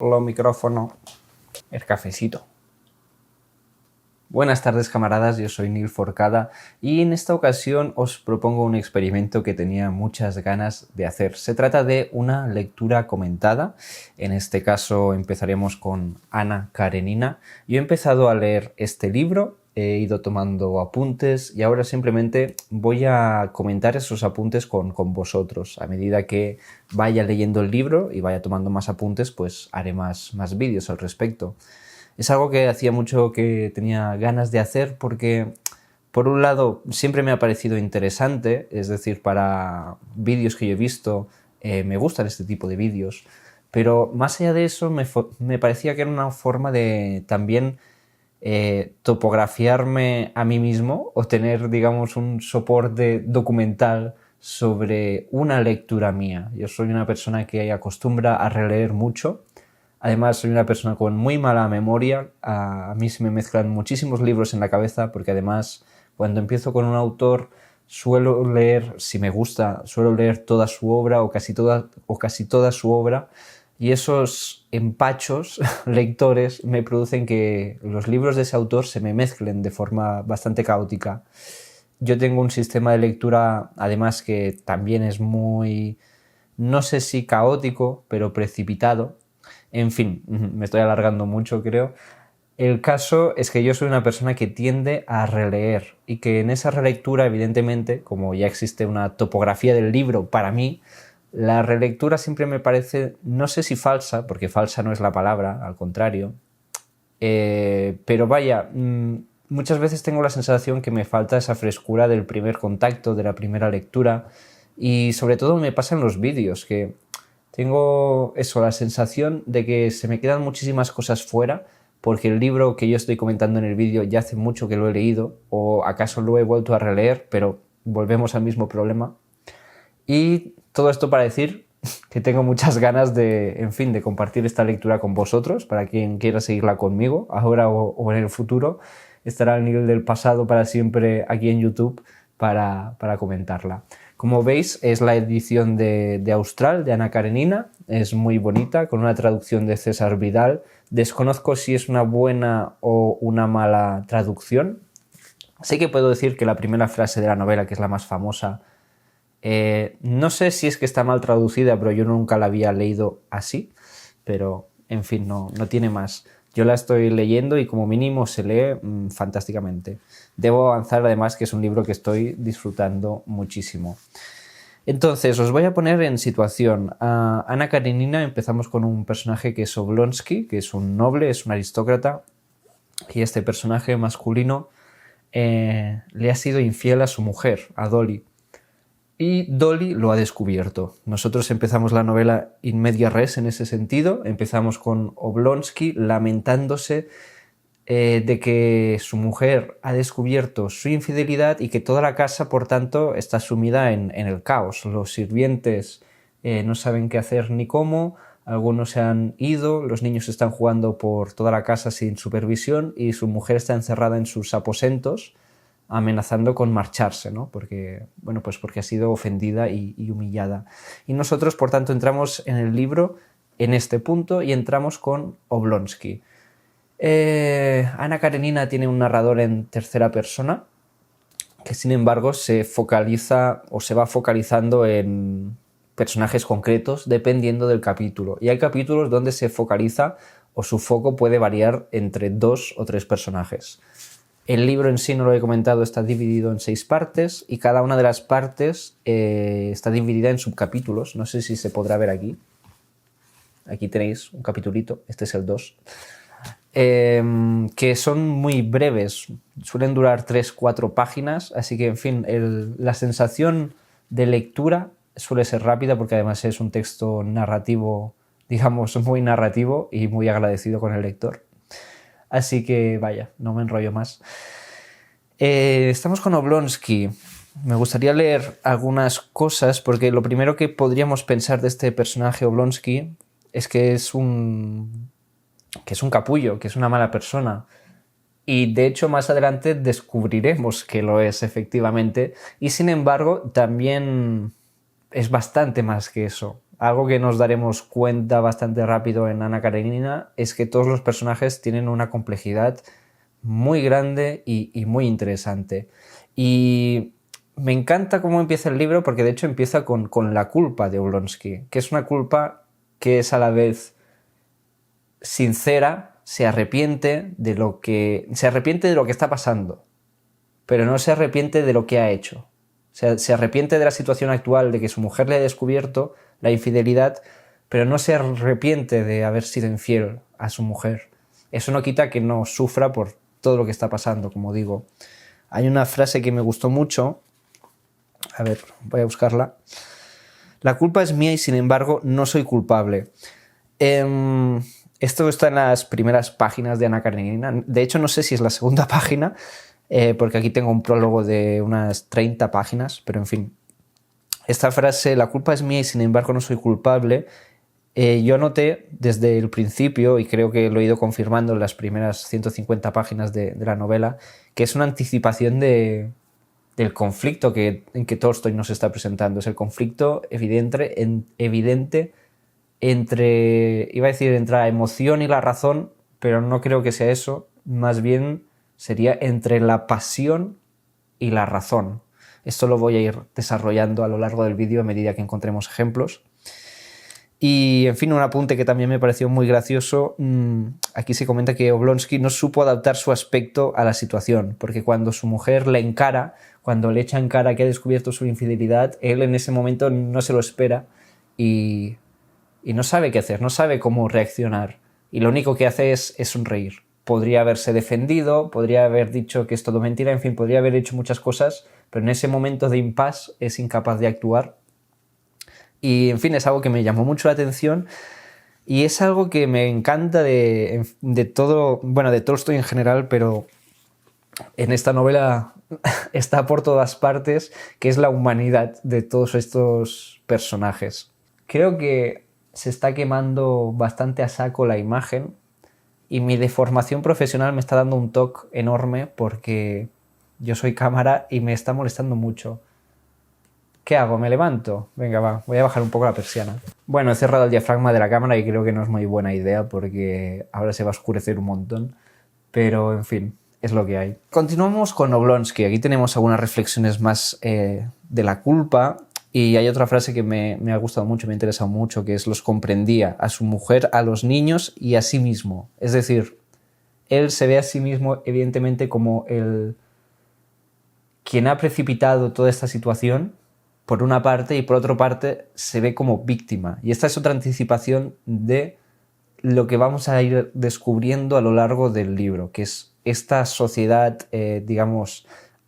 Los micrófonos, el cafecito. Buenas tardes, camaradas, yo soy Nil Forcada y en esta ocasión os propongo un experimento que tenía muchas ganas de hacer. Se trata de una lectura comentada. En este caso empezaremos con Ana Karenina. Yo he empezado a leer este libro, he ido tomando apuntes y ahora simplemente voy a comentar esos apuntes con vosotros. A medida que vaya leyendo el libro y vaya tomando más apuntes, pues haré más vídeos al respecto. Es algo que hacía mucho que tenía ganas de hacer porque, por un lado, siempre me ha parecido interesante, es decir, para vídeos que yo he visto, me gustan este tipo de vídeos, pero más allá de eso me parecía que era una forma de también topografiarme a mí mismo o tener, digamos, un soporte documental sobre una lectura mía. Yo soy una persona que acostumbra a releer mucho. Además, soy una persona con muy mala memoria. A mí se me mezclan muchísimos libros en la cabeza porque además cuando empiezo con un autor suelo leer, si me gusta, suelo leer toda su obra o casi toda su obra, y esos empachos lectores me producen que los libros de ese autor se me mezclen de forma bastante caótica. Yo tengo un sistema de lectura además que también es muy, no sé si caótico, pero precipitado. En fin, me estoy alargando mucho, creo. El caso es que yo soy una persona que tiende a releer y que en esa relectura, evidentemente, como ya existe una topografía del libro para mí, la relectura siempre me parece, no sé si falsa, porque falsa no es la palabra, al contrario, pero vaya, muchas veces tengo la sensación que me falta esa frescura del primer contacto, de la primera lectura, y sobre todo me pasa en los vídeos, que tengo eso, la sensación de que se me quedan muchísimas cosas fuera porque el libro que yo estoy comentando en el vídeo ya hace mucho que lo he leído o acaso lo he vuelto a releer, pero volvemos al mismo problema. Y todo esto para decir que tengo muchas ganas de, en fin, de compartir esta lectura con vosotros, para quien quiera seguirla conmigo, ahora o en el futuro. Estará al nivel del pasado para siempre aquí en YouTube para comentarla. Como veis, es la edición de Austral, de Ana Karenina. Es muy bonita, con una traducción de César Vidal. Desconozco si es una buena o una mala traducción. Sé que puedo decir que la primera frase de la novela, que es la más famosa, no sé si es que está mal traducida, pero yo nunca la había leído así. Pero, en fin, no tiene más. Yo la estoy leyendo y como mínimo se lee fantásticamente. Debo avanzar además que es un libro que estoy disfrutando muchísimo. Entonces, os voy a poner en situación. A Ana Karenina empezamos con un personaje que es Oblonsky, que es un noble, es un aristócrata, y este personaje masculino le ha sido infiel a su mujer, a Dolly. Y Dolly lo ha descubierto. Nosotros empezamos la novela in media res en ese sentido. Empezamos con Oblonsky lamentándose de que su mujer ha descubierto su infidelidad y que toda la casa, por tanto, está sumida en el caos. Los sirvientes no saben qué hacer ni cómo, algunos se han ido, los niños están jugando por toda la casa sin supervisión y su mujer está encerrada en sus aposentos, amenazando con marcharse, ¿no? Porque ha sido ofendida y humillada. Y nosotros, por tanto, entramos en el libro en este punto y entramos con Oblonsky. Ana Karenina tiene un narrador en tercera persona que, sin embargo, se focaliza o se va focalizando en personajes concretos dependiendo del capítulo. Y hay capítulos donde se focaliza o su foco puede variar entre 2 o 3 personajes. El libro en sí, no lo he comentado, está dividido en 6 partes y cada una de las partes está dividida en subcapítulos. No sé si se podrá ver aquí. Aquí tenéis un capitulito, este es el 2. Que son muy breves, suelen durar 3-4 páginas, así que, en fin, la sensación de lectura suele ser rápida porque además es un texto narrativo, digamos, muy narrativo y muy agradecido con el lector. Así que, vaya, no me enrollo más. Estamos con Oblonsky. Me gustaría leer algunas cosas porque lo primero que podríamos pensar de este personaje Oblonsky es que es un capullo, que es una mala persona. Y de hecho más adelante descubriremos que lo es efectivamente. Y sin embargo también es bastante más que eso. algo que nos daremos cuenta bastante rápido en Ana Karenina es que todos los personajes tienen una complejidad muy grande y muy interesante. Y me encanta cómo empieza el libro porque de hecho empieza con la culpa de Oblonsky, que es una culpa que es a la vez sincera, se arrepiente de lo que está pasando, pero no se arrepiente de lo que ha hecho. Se arrepiente de la situación actual, de que su mujer le ha descubierto la infidelidad, pero no se arrepiente de haber sido infiel a su mujer. Eso no quita que no sufra por todo lo que está pasando, como digo. Hay una frase que me gustó mucho. A ver, voy a buscarla. La culpa es mía y sin embargo no soy culpable. Esto está en las primeras páginas de Ana Karenina. De hecho, no sé si es la segunda página, porque aquí tengo un prólogo de unas 30 páginas, pero en fin. Esta frase, la culpa es mía y sin embargo no soy culpable, yo noté desde el principio, y creo que lo he ido confirmando en las primeras 150 páginas de la novela, que es una anticipación del conflicto en que Tolstoy nos está presentando. Es el conflicto evidente entre, iba a decir, entre la emoción y la razón, pero no creo que sea eso, más bien sería entre la pasión y la razón. Esto lo voy a ir desarrollando a lo largo del vídeo a medida que encontremos ejemplos. Y, en fin, un apunte que también me pareció muy gracioso. Aquí se comenta que Oblonsky no supo adaptar su aspecto a la situación, porque cuando su mujer le encara, cuando le echa en cara que ha descubierto su infidelidad, él en ese momento no se lo espera y no sabe qué hacer, no sabe cómo reaccionar. Y lo único que hace es sonreír. Podría haberse defendido, podría haber dicho que es todo mentira, en fin, podría haber hecho muchas cosas, pero en ese momento de impasse es incapaz de actuar. Y, en fin, es algo que me llamó mucho la atención y es algo que me encanta de todo, bueno, de Tolstoy en general, pero en esta novela está por todas partes, que es la humanidad de todos estos personajes. Creo que se está quemando bastante a saco la imagen y mi deformación profesional me está dando un toque enorme porque yo soy cámara y me está molestando mucho. ¿Qué hago? ¿Me levanto? Venga, va, voy a bajar un poco la persiana. Bueno, he cerrado el diafragma de la cámara y creo que no es muy buena idea porque ahora se va a oscurecer un montón. Pero, en fin, es lo que hay. Continuamos con Oblonsky. Aquí tenemos algunas reflexiones más de la culpa. Y hay otra frase que me ha gustado mucho, me ha interesado mucho, que es: los comprendía, a su mujer, a los niños y a sí mismo. Es decir, él se ve a sí mismo evidentemente como quien ha precipitado toda esta situación, por una parte, y por otra parte se ve como víctima. Y esta es otra anticipación de lo que vamos a ir descubriendo a lo largo del libro, que es esta sociedad, digamos,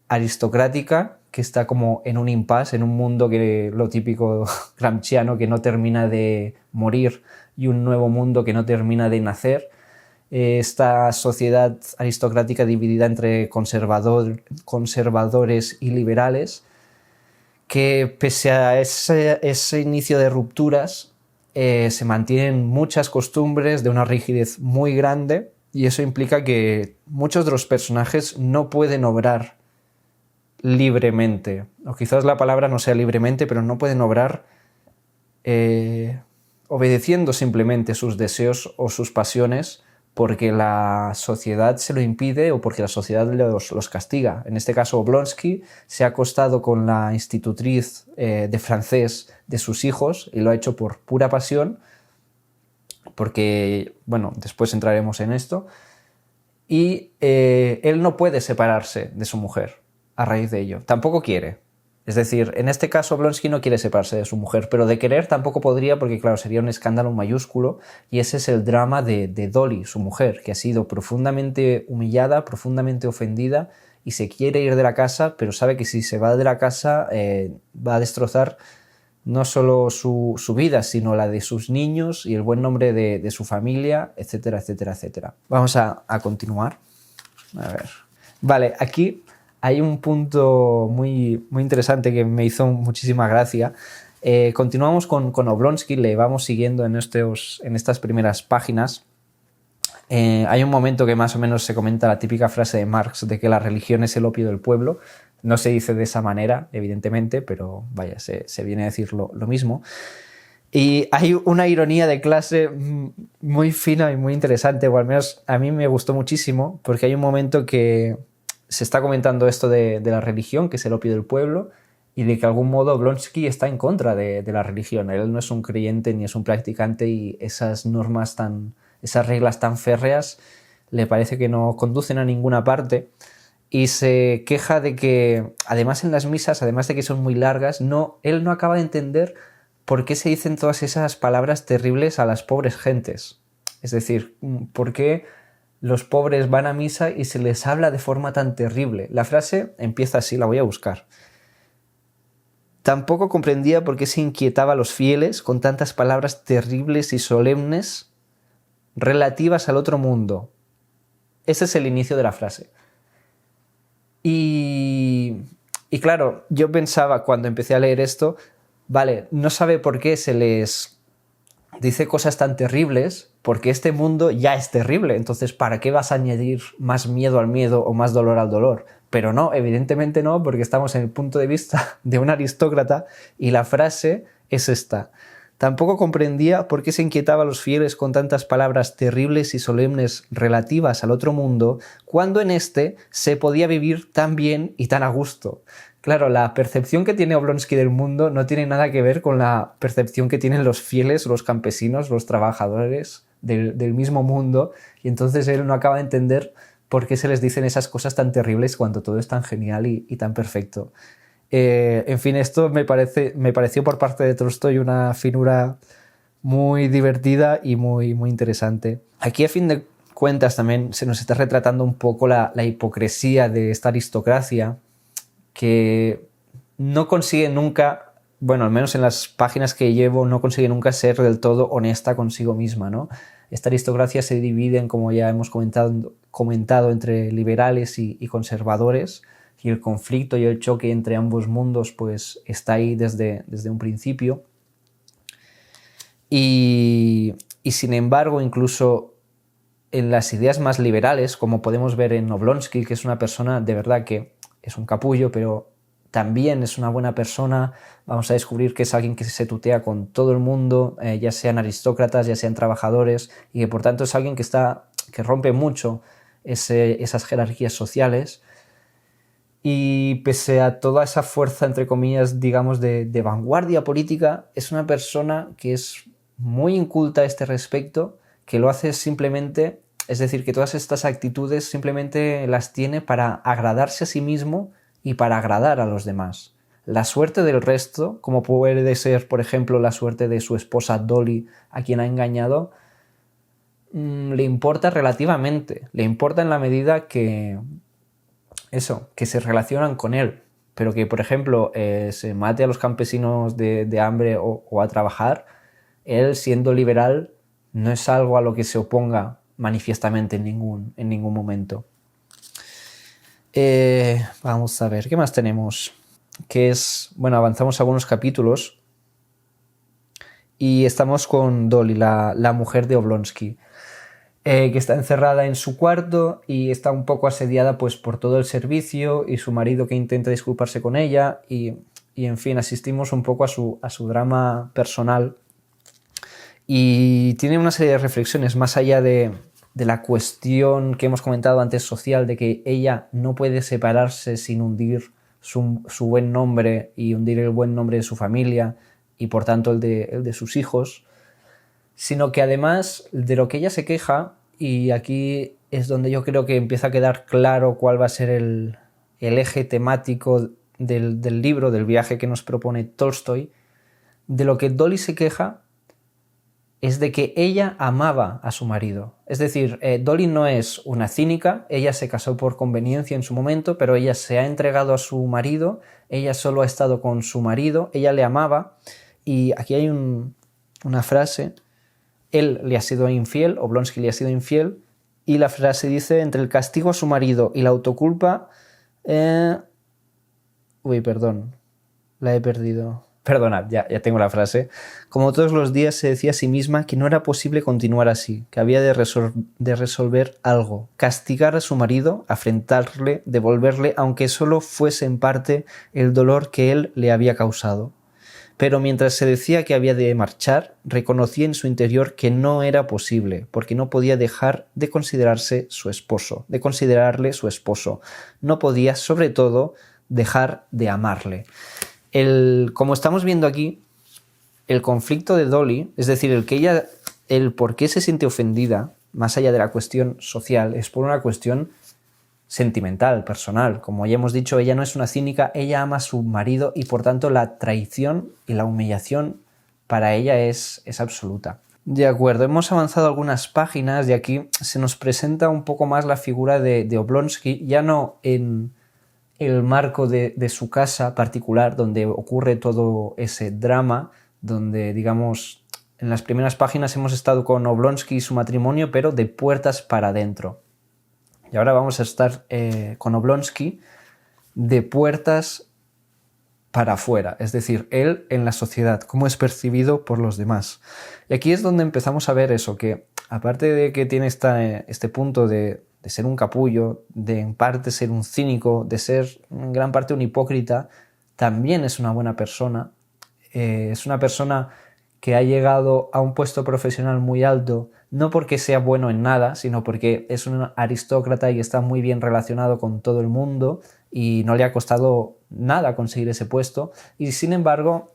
aristocrática, que está como en un impasse, en un mundo que lo típico gramsciano, que no termina de morir, y un nuevo mundo que no termina de nacer. Esta sociedad aristocrática dividida entre conservadores y liberales, que pese a ese inicio de rupturas, se mantienen muchas costumbres de una rigidez muy grande, y eso implica que muchos de los personajes no pueden obrar libremente, o quizás la palabra no sea libremente, pero no pueden obrar obedeciendo simplemente sus deseos o sus pasiones porque la sociedad se lo impide o porque la sociedad los castiga. En este caso, Oblonsky se ha acostado con la institutriz de francés de sus hijos y lo ha hecho por pura pasión, porque, bueno, después entraremos en esto, y él no puede separarse de su mujer a raíz de ello. Tampoco quiere. Es decir, en este caso Oblonsky no quiere separarse de su mujer, pero de querer tampoco podría porque, claro, sería un escándalo mayúsculo, y ese es el drama de Dolly, su mujer, que ha sido profundamente humillada, profundamente ofendida y se quiere ir de la casa, pero sabe que si se va de la casa va a destrozar no solo su vida, sino la de sus niños y el buen nombre de su familia, etcétera, etcétera, etcétera. Vamos a continuar. A ver. Vale, aquí hay un punto muy, muy interesante que me hizo muchísima gracia. Continuamos con Oblonsky, le vamos siguiendo en estas primeras páginas. Hay un momento que más o menos se comenta la típica frase de Marx de que la religión es el opio del pueblo. No se dice de esa manera, evidentemente, pero vaya, se viene a decir lo mismo. Y hay una ironía de clase muy fina y muy interesante, o al menos a mí me gustó muchísimo, porque hay un momento que se está comentando esto de la religión, que es el opio del pueblo, y de que de algún modo Blonsky está en contra de la religión. Él no es un creyente ni es un practicante, y esas normas esas reglas tan férreas le parece que no conducen a ninguna parte. Y se queja de que, además en las misas, además de que son muy largas, él no acaba de entender por qué se dicen todas esas palabras terribles a las pobres gentes. Es decir, por qué los pobres van a misa y se les habla de forma tan terrible. La frase empieza así, la voy a buscar. Tampoco comprendía por qué se inquietaba a los fieles con tantas palabras terribles y solemnes relativas al otro mundo. Ese es el inicio de la frase. Y claro, yo pensaba cuando empecé a leer esto, vale, no sabe por qué se les dice cosas tan terribles, porque este mundo ya es terrible, entonces ¿para qué vas a añadir más miedo al miedo o más dolor al dolor? Pero no, evidentemente no, porque estamos en el punto de vista de un aristócrata y la frase es esta. Tampoco comprendía por qué se inquietaba a los fieles con tantas palabras terribles y solemnes relativas al otro mundo, cuando en este se podía vivir tan bien y tan a gusto. Claro, la percepción que tiene Oblonsky del mundo no tiene nada que ver con la percepción que tienen los fieles, los campesinos, los trabajadores del mismo mundo, y entonces él no acaba de entender por qué se les dicen esas cosas tan terribles cuando todo es tan genial y tan perfecto. En fin, esto me pareció por parte de Tolstoy una finura muy divertida y muy, muy interesante. Aquí, a fin de cuentas, también se nos está retratando un poco la hipocresía de esta aristocracia que no consigue nunca, bueno, al menos en las páginas que llevo, no consigue nunca ser del todo honesta consigo misma, ¿no? Esta aristocracia se divide en, como ya hemos comentado entre liberales y conservadores, y el conflicto y el choque entre ambos mundos pues está ahí desde un principio. Y sin embargo, incluso en las ideas más liberales, como podemos ver en Oblonsky, que es una persona de verdad que es un capullo, pero también es una buena persona, vamos a descubrir que es alguien que se tutea con todo el mundo, ya sean aristócratas, ya sean trabajadores, y que por tanto es alguien que rompe mucho esas jerarquías sociales. Y pese a toda esa fuerza, entre comillas, digamos, de vanguardia política, es una persona que es muy inculta a este respecto, que lo hace simplemente, es decir, que todas estas actitudes simplemente las tiene para agradarse a sí mismo y para agradar a los demás. La suerte del resto, como puede ser, por ejemplo, la suerte de su esposa Dolly, a quien ha engañado, le importa relativamente, le importa en la medida que se relacionan con él, pero que, por ejemplo, se mate a los campesinos de hambre o a trabajar, él, siendo liberal, no es algo a lo que se oponga manifiestamente en ningún momento. Vamos a ver, ¿qué más tenemos? Bueno, avanzamos algunos capítulos y estamos con Dolly, la mujer de Oblonsky. Que está encerrada en su cuarto y está un poco asediada pues, por todo el servicio y su marido que intenta disculparse con ella y en fin, asistimos un poco a su drama personal y tiene una serie de reflexiones más allá de la cuestión que hemos comentado antes social, de que ella no puede separarse sin hundir su buen nombre y hundir el buen nombre de su familia y por tanto el de sus hijos, sino que además de lo que ella se queja, y aquí es donde yo creo que empieza a quedar claro cuál va a ser el eje temático del libro, del viaje que nos propone Tolstoy, de lo que Dolly se queja es de que ella amaba a su marido. Es decir, Dolly no es una cínica, ella se casó por conveniencia en su momento, pero ella se ha entregado a su marido, ella solo ha estado con su marido, ella le amaba, y aquí hay una frase: él le ha sido infiel, Oblonsky le ha sido infiel, y la frase dice: entre el castigo a su marido y la autoculpa... perdón, la he perdido. Perdonad, ya tengo la frase. Como todos los días se decía a sí misma que no era posible continuar así, que había de resolver algo, castigar a su marido, afrentarle, devolverle, aunque solo fuese en parte, el dolor que él le había causado. Pero mientras se decía que había de marchar, reconocía en su interior que no era posible, porque no podía dejar de considerarse su esposo, de considerarle su esposo. No podía, sobre todo, dejar de amarle. Como estamos viendo aquí, el conflicto de Dolly, es decir, el por qué se siente ofendida, más allá de la cuestión social, es por una cuestión sentimental, personal. Como ya hemos dicho, ella no es una cínica, ella ama a su marido y por tanto la traición y la humillación para ella es absoluta. De acuerdo, hemos avanzado algunas páginas y aquí se nos presenta un poco más la figura de Oblonsky, ya no en el marco de su casa particular donde ocurre todo ese drama, donde digamos en las primeras páginas hemos estado con Oblonsky y su matrimonio, pero de puertas para adentro. Y ahora vamos a estar con Oblonsky de puertas para afuera, es decir, él en la sociedad, cómo es percibido por los demás. Y aquí es donde empezamos a ver eso, que aparte de que tiene este punto de ser un capullo, de en parte ser un cínico, de ser en gran parte un hipócrita, también es una buena persona. Es una persona que ha llegado a un puesto profesional muy alto, no porque sea bueno en nada, sino porque es un aristócrata y está muy bien relacionado con todo el mundo y no le ha costado nada conseguir ese puesto, y sin embargo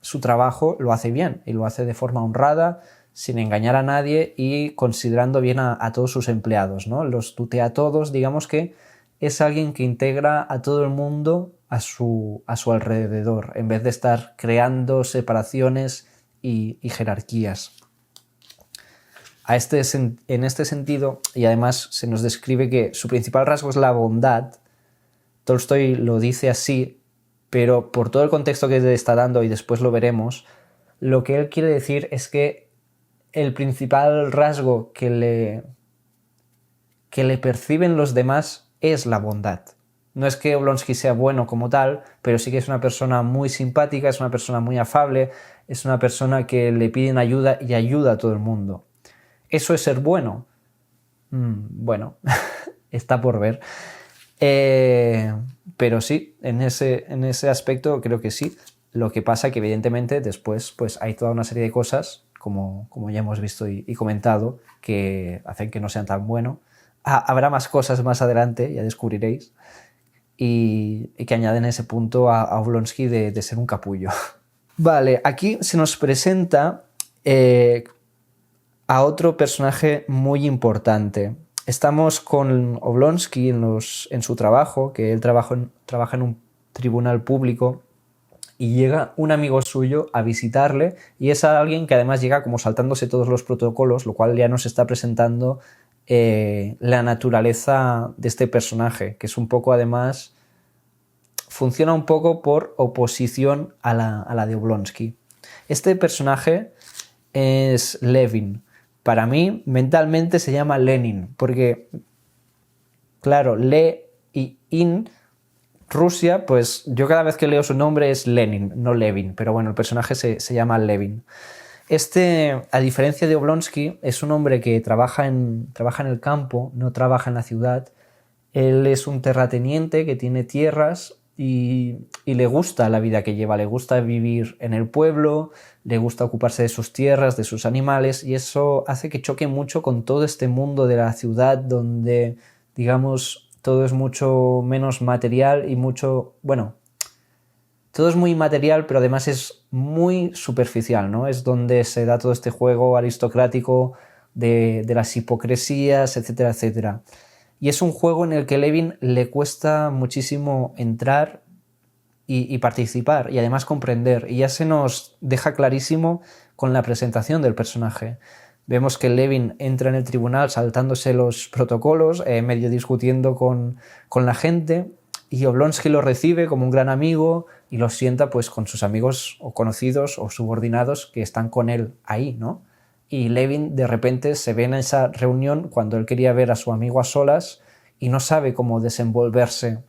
su trabajo lo hace bien y lo hace de forma honrada, sin engañar a nadie y considerando bien a todos sus empleados, ¿no? Los tutea a todos, digamos que es alguien que integra a todo el mundo a su alrededor, en vez de estar creando separaciones y jerarquías. En este sentido, y además se nos describe que su principal rasgo es la bondad. Tolstoy lo dice así, pero por todo el contexto que le está dando, y después lo veremos, lo que él quiere decir es que el principal rasgo que le perciben los demás es la bondad. No es que Oblonsky sea bueno como tal, pero sí que es una persona muy simpática, es una persona muy afable, es una persona que le piden ayuda y ayuda a todo el mundo. ¿Eso es ser bueno? Bueno, está por ver. Pero sí, en ese aspecto creo que sí. Lo que pasa que evidentemente después pues, hay toda una serie de cosas, como ya hemos visto y comentado, que hacen que no sean tan bueno. Habrá más cosas más adelante, ya descubriréis, y que añaden ese punto a Oblonsky de ser un capullo. Vale, aquí se nos presenta a otro personaje muy importante. Estamos con Oblonsky en su trabajo, que él trabaja en un tribunal público, y llega un amigo suyo a visitarle, y es alguien que además llega como saltándose todos los protocolos, lo cual ya nos está presentando la naturaleza de este personaje, que es un poco además, funciona un poco por oposición a la de Oblonsky. Este personaje es Levin. Para mí, mentalmente se llama Lenin, porque, claro, Le y In, Rusia, pues yo cada vez que leo su nombre es Lenin, no Levin, pero bueno, el personaje se llama Levin. A diferencia de Oblonsky, es un hombre que trabaja en el campo, no trabaja en la ciudad. Él es un terrateniente que tiene tierras y le gusta la vida que lleva, le gusta vivir en el pueblo, le gusta ocuparse de sus tierras, de sus animales, y eso hace que choque mucho con todo este mundo de la ciudad donde, digamos, todo es mucho menos material y mucho, bueno, todo es muy material, pero además es muy superficial, ¿no? Es donde se da todo este juego aristocrático de las hipocresías, etcétera, etcétera. Y es un juego en el que Levin le cuesta muchísimo entrar y participar y además comprender. Y ya se nos deja clarísimo con la presentación del personaje. Vemos que Levin entra en el tribunal saltándose los protocolos, medio discutiendo con la gente, y Oblonsky lo recibe como un gran amigo y lo sienta pues con sus amigos o conocidos o subordinados que están con él ahí, ¿no? Y Levin de repente se ve en esa reunión cuando él quería ver a su amigo a solas y no sabe cómo desenvolverse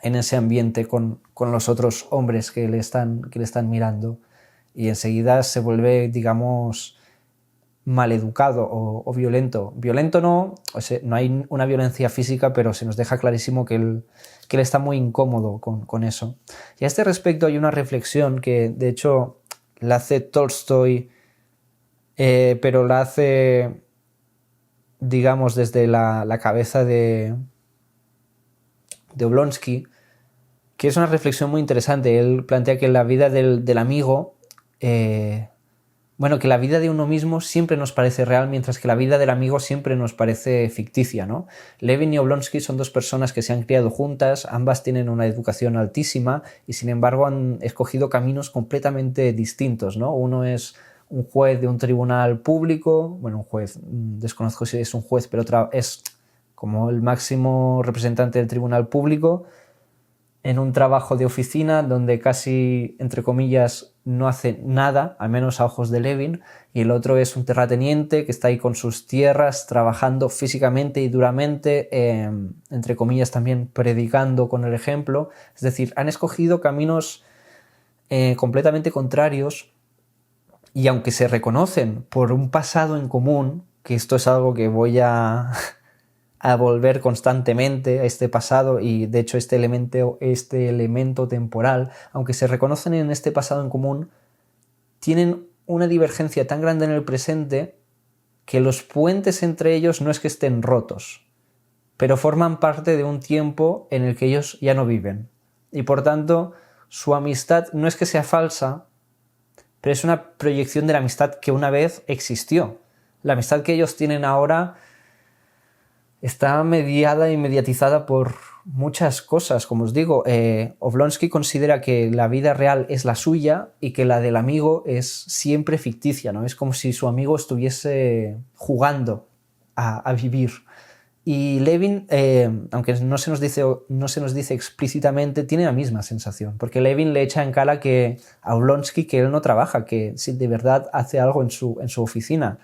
en ese ambiente con los otros hombres que le están mirando, y enseguida se vuelve, digamos, maleducado o violento. Violento no, o sea, no hay una violencia física, pero se nos deja clarísimo que él está muy incómodo con eso. Y a este respecto hay una reflexión que de hecho la hace Tolstoy, pero la hace, digamos, desde la cabeza de Oblonsky, que es una reflexión muy interesante. Él plantea que la vida del amigo, que la vida de uno mismo siempre nos parece real, mientras que la vida del amigo siempre nos parece ficticia, ¿no? Levin y Oblonsky son dos personas que se han criado juntas, ambas tienen una educación altísima y sin embargo han escogido caminos completamente distintos, ¿no? Uno es un juez de un tribunal público, bueno, un juez, desconozco si es un juez, pero es como el máximo representante del tribunal público, en un trabajo de oficina donde casi, entre comillas, no hace nada, al menos a ojos de Levin, y el otro es un terrateniente que está ahí con sus tierras, trabajando físicamente y duramente, entre comillas también predicando con el ejemplo. Es decir, han escogido caminos completamente contrarios, y aunque se reconocen por un pasado en común, que esto es algo que voy a volver constantemente a este pasado, y de hecho este elemento temporal, aunque se reconocen en este pasado en común, tienen una divergencia tan grande en el presente que los puentes entre ellos no es que estén rotos, pero forman parte de un tiempo en el que ellos ya no viven. Y por tanto, su amistad no es que sea falsa, pero es una proyección de la amistad que una vez existió. La amistad que ellos tienen ahora está mediada y mediatizada por muchas cosas. Como os digo, Oblonsky considera que la vida real es la suya y que la del amigo es siempre ficticia, ¿no? Es como si su amigo estuviese jugando a vivir. Y Levin, aunque no se nos dice explícitamente, tiene la misma sensación, porque Levin le echa en cara a Oblonsky que él no trabaja, que si de verdad hace algo en su oficina.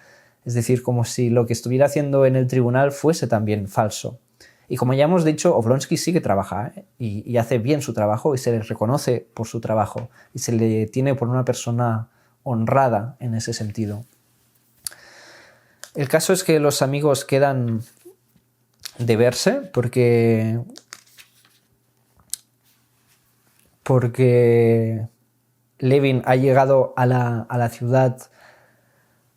Es decir, como si lo que estuviera haciendo en el tribunal fuese también falso. Y como ya hemos dicho, Oblonsky sí que trabaja, y hace bien su trabajo y se le reconoce por su trabajo y se le tiene por una persona honrada en ese sentido. El caso es que los amigos quedan de verse porque Levin ha llegado a la ciudad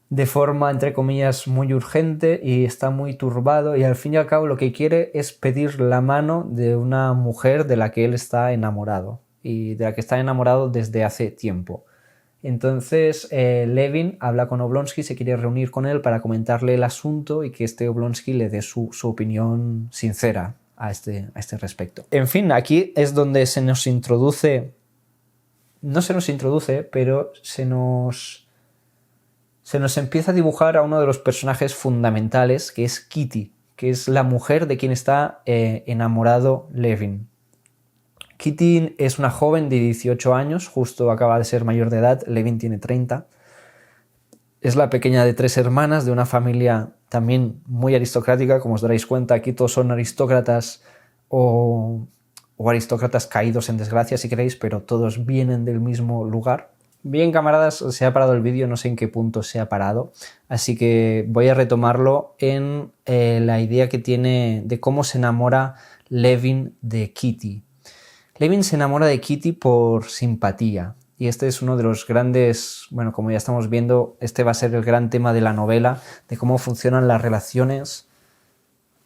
de forma, entre comillas, muy urgente y está muy turbado, y al fin y al cabo lo que quiere es pedir la mano de una mujer de la que él está enamorado y de la que está enamorado desde hace tiempo. Entonces Levin habla con Oblonsky, se quiere reunir con él para comentarle el asunto y que Oblonsky le dé su opinión sincera a este respecto. En fin, aquí es donde pero se nos empieza a dibujar a uno de los personajes fundamentales, que es Kitty, que es la mujer de quien está enamorado Levin. Kitty es una joven de 18 años, justo acaba de ser mayor de edad, Levin tiene 30. Es la pequeña de 3 hermanas, de una familia también muy aristocrática, como os daréis cuenta, aquí todos son aristócratas o aristócratas caídos en desgracia, si queréis, pero todos vienen del mismo lugar. Bien, camaradas, se ha parado el vídeo, no sé en qué punto se ha parado, así que voy a retomarlo en la idea que tiene de cómo se enamora Levin de Kitty. Levin se enamora de Kitty por simpatía, y este es uno de los grandes, bueno, como ya estamos viendo, este va a ser el gran tema de la novela, de cómo funcionan las relaciones,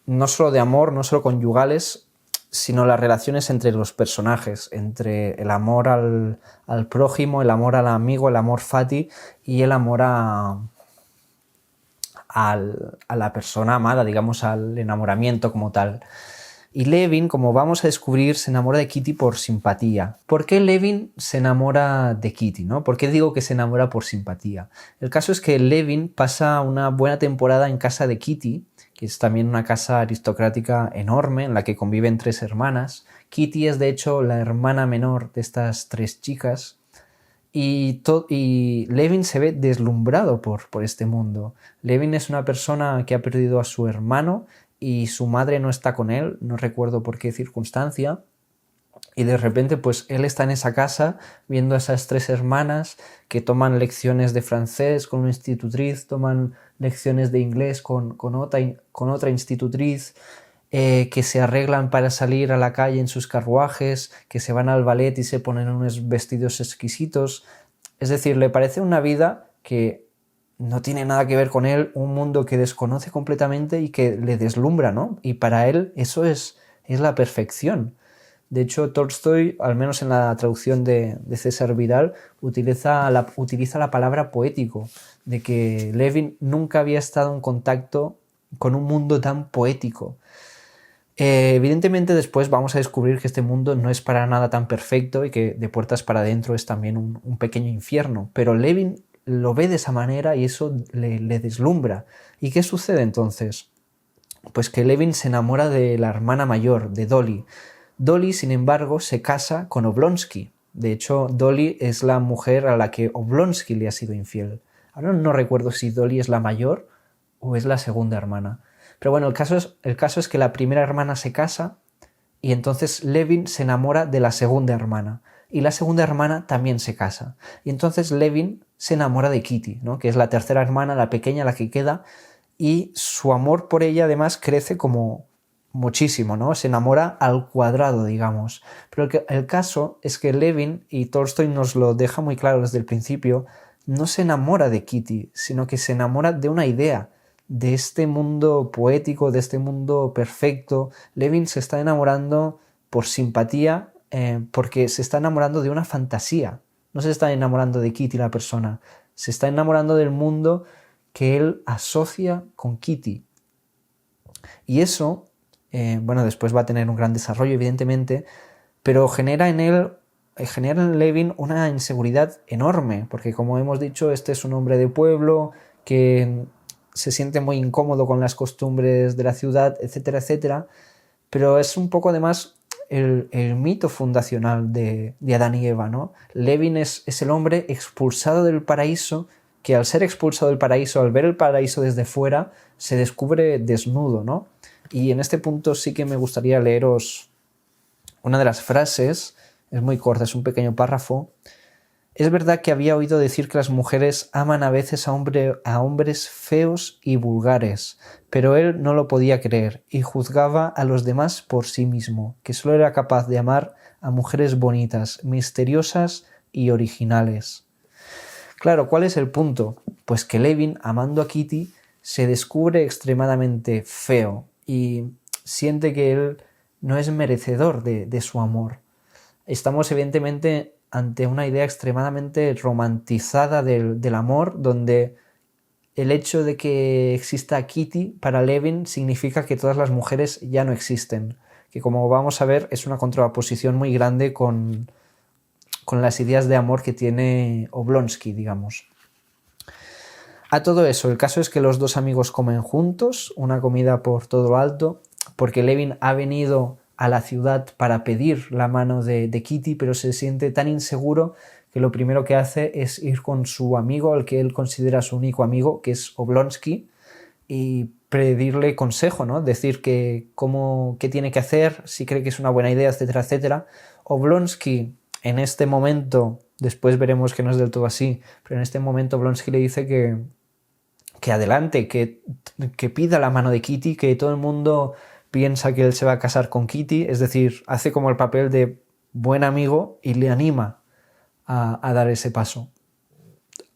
no solo de amor, no solo conyugales, sino las relaciones entre los personajes, entre el amor al prójimo, el amor al amigo, el amor fati y el amor a la persona amada, digamos, al enamoramiento como tal. Y Levin, como vamos a descubrir, se enamora de Kitty por simpatía. ¿Por qué Levin se enamora de Kitty, ¿no? ¿Por qué digo que se enamora por simpatía? El caso es que Levin pasa una buena temporada en casa de Kitty, que es también una casa aristocrática enorme en la que conviven 3 hermanas. Kitty es de hecho la hermana menor de estas 3 chicas, y Levin se ve deslumbrado por este mundo. Levin es una persona que ha perdido a su hermano y su madre no está con él, no recuerdo por qué circunstancia, Y de repente pues él está en esa casa viendo a esas tres hermanas que toman lecciones de francés con una institutriz, toman lecciones de inglés con otra institutriz, que se arreglan para salir a la calle en sus carruajes, que se van al ballet y se ponen unos vestidos exquisitos. Es decir, le parece una vida que no tiene nada que ver con él, un mundo que desconoce completamente y que le deslumbra, ¿no? Y para él eso es la perfección. De hecho, Tolstoy, al menos en la traducción de César Vidal, utiliza la palabra poético, de que Levin nunca había estado en contacto con un mundo tan poético. Evidentemente después vamos a descubrir que este mundo no es para nada tan perfecto y que de puertas para adentro es también un pequeño infierno, pero Levin lo ve de esa manera y eso le deslumbra. ¿Y qué sucede entonces? Pues que Levin se enamora de la hermana mayor, de Dolly. Dolly, sin embargo, se casa con Oblonsky. De hecho, Dolly es la mujer a la que Oblonsky le ha sido infiel. Ahora no recuerdo si Dolly es la mayor o es la segunda hermana. Pero bueno, el caso es que la primera hermana se casa y entonces Levin se enamora de la segunda hermana. Y la segunda hermana también se casa. Y entonces Levin se enamora de Kitty, ¿no? Que es la tercera hermana, la pequeña, la que queda, y su amor por ella además crece como muchísimo, ¿no? Se enamora al cuadrado, digamos. Pero el caso es que Levin, y Tolstoy nos lo deja muy claro desde el principio, no se enamora de Kitty, sino que se enamora de una idea, de este mundo poético, de este mundo perfecto. Levin se está enamorando por simpatía, porque se está enamorando de una fantasía. No se está enamorando de Kitty la persona, se está enamorando del mundo que él asocia con Kitty. Y eso, bueno, después va a tener un gran desarrollo, evidentemente, pero genera en Levin una inseguridad enorme, porque como hemos dicho, este es un hombre de pueblo que se siente muy incómodo con las costumbres de la ciudad, etcétera, etcétera, pero es un poco además el mito fundacional de Adán y Eva, ¿no? Levin es el hombre expulsado del paraíso, que al ser expulsado del paraíso, al ver el paraíso desde fuera, se descubre desnudo, ¿no? Y en este punto sí que me gustaría leeros una de las frases, es muy corta, es un pequeño párrafo. Es verdad que había oído decir que las mujeres aman a veces a hombres feos y vulgares, pero él no lo podía creer y juzgaba a los demás por sí mismo, que solo era capaz de amar a mujeres bonitas, misteriosas y originales. Claro, ¿cuál es el punto? Pues que Levin, amando a Kitty, se descubre extremadamente feo y siente que él no es merecedor de su amor. Estamos evidentemente ante una idea extremadamente romantizada del amor, donde el hecho de que exista Kitty para Levin significa que todas las mujeres ya no existen, que como vamos a ver es una contraposición muy grande con las ideas de amor que tiene Oblonsky, digamos. A todo eso, el caso es que los dos amigos comen juntos, una comida por todo lo alto, porque Levin ha venido a la ciudad para pedir la mano de Kitty, pero se siente tan inseguro que lo primero que hace es ir con su amigo, al que él considera su único amigo, que es Oblonsky, y pedirle consejo, ¿no? Decir qué tiene que hacer, si cree que es una buena idea, etcétera, etcétera. Oblonsky, en este momento, después veremos que no es del todo así, pero en este momento Oblonsky le dice que adelante, que pida la mano de Kitty, que todo el mundo piensa que él se va a casar con Kitty, es decir, hace como el papel de buen amigo y le anima a dar ese paso.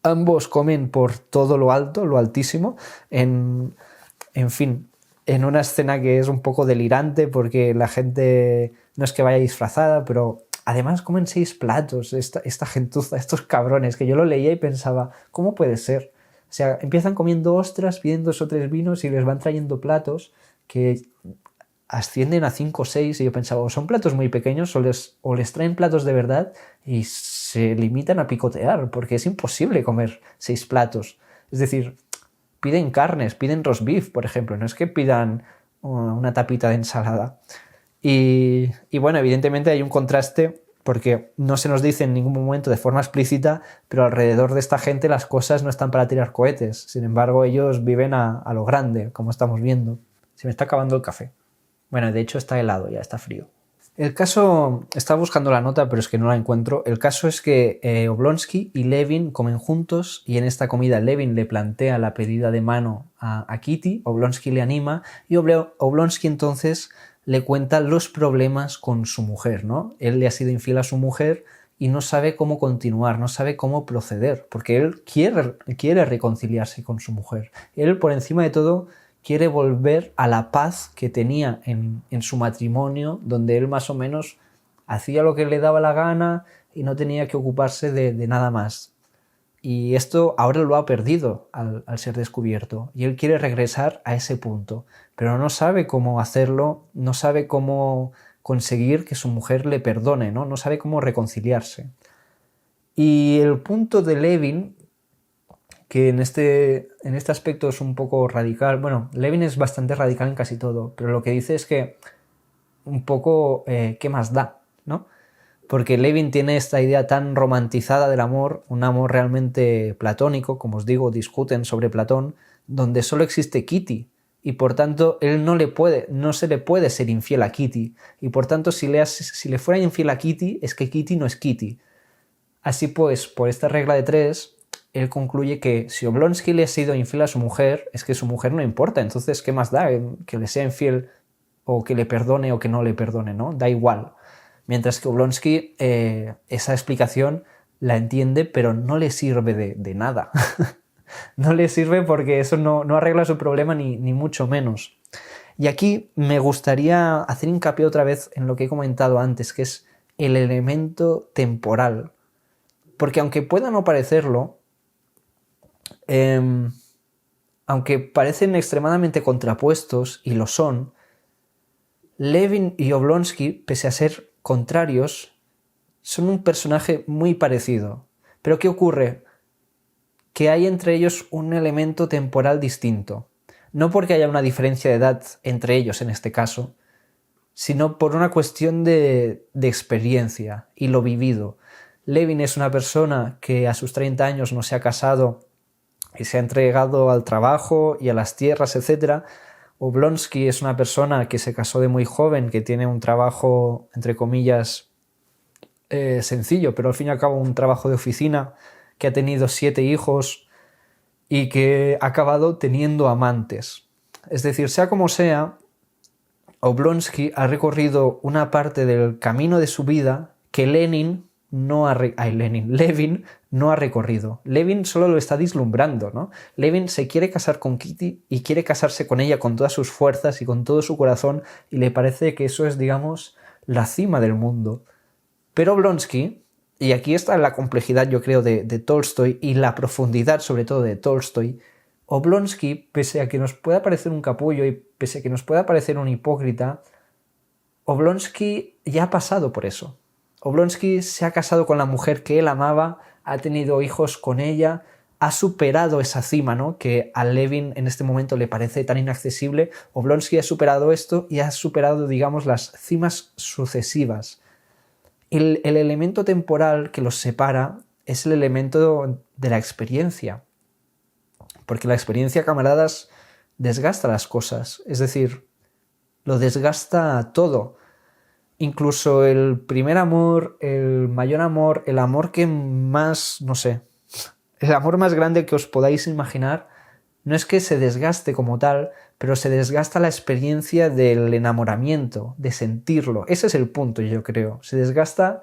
Ambos comen por todo lo alto, lo altísimo, en fin, en una escena que es un poco delirante porque la gente no es que vaya disfrazada, pero además comen 6 platos, esta gentuza, estos cabrones, que yo lo leía y pensaba, ¿cómo puede ser? O sea, empiezan comiendo ostras, piden 2 o 3 vinos y les van trayendo platos que ascienden a 5 o 6 y yo pensaba, o son platos muy pequeños o les traen platos de verdad y se limitan a picotear porque es imposible comer 6 platos. Es decir, piden carnes, piden roast beef, por ejemplo, no es que pidan una tapita de ensalada. Y bueno, evidentemente hay un contraste porque no se nos dice en ningún momento de forma explícita, pero alrededor de esta gente las cosas no están para tirar cohetes. Sin embargo, ellos viven a lo grande, como estamos viendo. Se me está acabando el café. Bueno, de hecho está helado, ya está frío. El caso, estaba buscando la nota, pero es que no la encuentro. El caso es que Oblonsky y Levin comen juntos y en esta comida Levin le plantea la pedida de mano a Kitty, Oblonsky le anima y Oblonsky entonces le cuenta los problemas con su mujer, ¿no? Él le ha sido infiel a su mujer y no sabe cómo continuar, no sabe cómo proceder, porque él quiere reconciliarse con su mujer. Él, por encima de todo, quiere volver a la paz que tenía en su matrimonio, donde él más o menos hacía lo que le daba la gana y no tenía que ocuparse de nada más. Y esto ahora lo ha perdido al ser descubierto. Y él quiere regresar a ese punto, pero no sabe cómo hacerlo, no sabe cómo conseguir que su mujer le perdone, ¿no? No sabe cómo reconciliarse. Y el punto de Levin, que en este aspecto es un poco radical. Bueno, Levin es bastante radical en casi todo, pero lo que dice es que un poco ¿qué más da? ¿No? Porque Levin tiene esta idea tan romantizada del amor, un amor realmente platónico, como os digo, discuten sobre Platón, donde solo existe Kitty, y por tanto él no se le puede ser infiel a Kitty, y por tanto si le fuera infiel a Kitty, es que Kitty no es Kitty. Así pues, por esta regla de 3, él concluye que si Oblonsky le ha sido infiel a su mujer, es que su mujer no importa, entonces ¿qué más da que le sea infiel o que le perdone o que no le perdone, ¿no? Da igual. Mientras que Oblonsky esa explicación la entiende, pero no le sirve de nada. No le sirve porque eso no arregla su problema ni mucho menos. Y aquí me gustaría hacer hincapié otra vez en lo que he comentado antes, que es el elemento temporal. Porque aunque pueda no parecerlo, aunque parecen extremadamente contrapuestos, y lo son, Levin y Oblonsky, pese a ser contrarios, son un personaje muy parecido. Pero ¿qué ocurre? Que hay entre ellos un elemento temporal distinto. No porque haya una diferencia de edad entre ellos en este caso, sino por una cuestión de experiencia y lo vivido. Levin es una persona que a sus 30 años no se ha casado y se ha entregado al trabajo y a las tierras, etc. Oblonsky es una persona que se casó de muy joven, que tiene un trabajo, entre comillas, sencillo, pero al fin y al cabo un trabajo de oficina, que ha tenido 7 hijos y que ha acabado teniendo amantes. Es decir, sea como sea, Oblonsky ha recorrido una parte del camino de su vida que Levin no ha recorrido. Levin solo lo está vislumbrando, ¿no? Levin se quiere casar con Kitty y quiere casarse con ella con todas sus fuerzas y con todo su corazón, y le parece que eso es, digamos, la cima del mundo. Pero Oblonsky, y aquí está la complejidad, yo creo, de Tolstoy y la profundidad, sobre todo, de Tolstoy, Oblonsky, pese a que nos pueda parecer un capullo y pese a que nos pueda parecer un hipócrita, Oblonsky ya ha pasado por eso. Oblonsky se ha casado con la mujer que él amaba, ha tenido hijos con ella, ha superado esa cima, ¿no?, que a Levin en este momento le parece tan inaccesible. Oblonsky ha superado esto y ha superado, digamos, las cimas sucesivas. El elemento temporal que los separa es el elemento de la experiencia. Porque la experiencia, camaradas, desgasta las cosas. Es decir, lo desgasta todo. Incluso el primer amor, el mayor amor, el amor que más, no sé, el amor más grande que os podáis imaginar, no es que se desgaste como tal, pero se desgasta la experiencia del enamoramiento, de sentirlo. Ese es el punto, yo creo. Se desgasta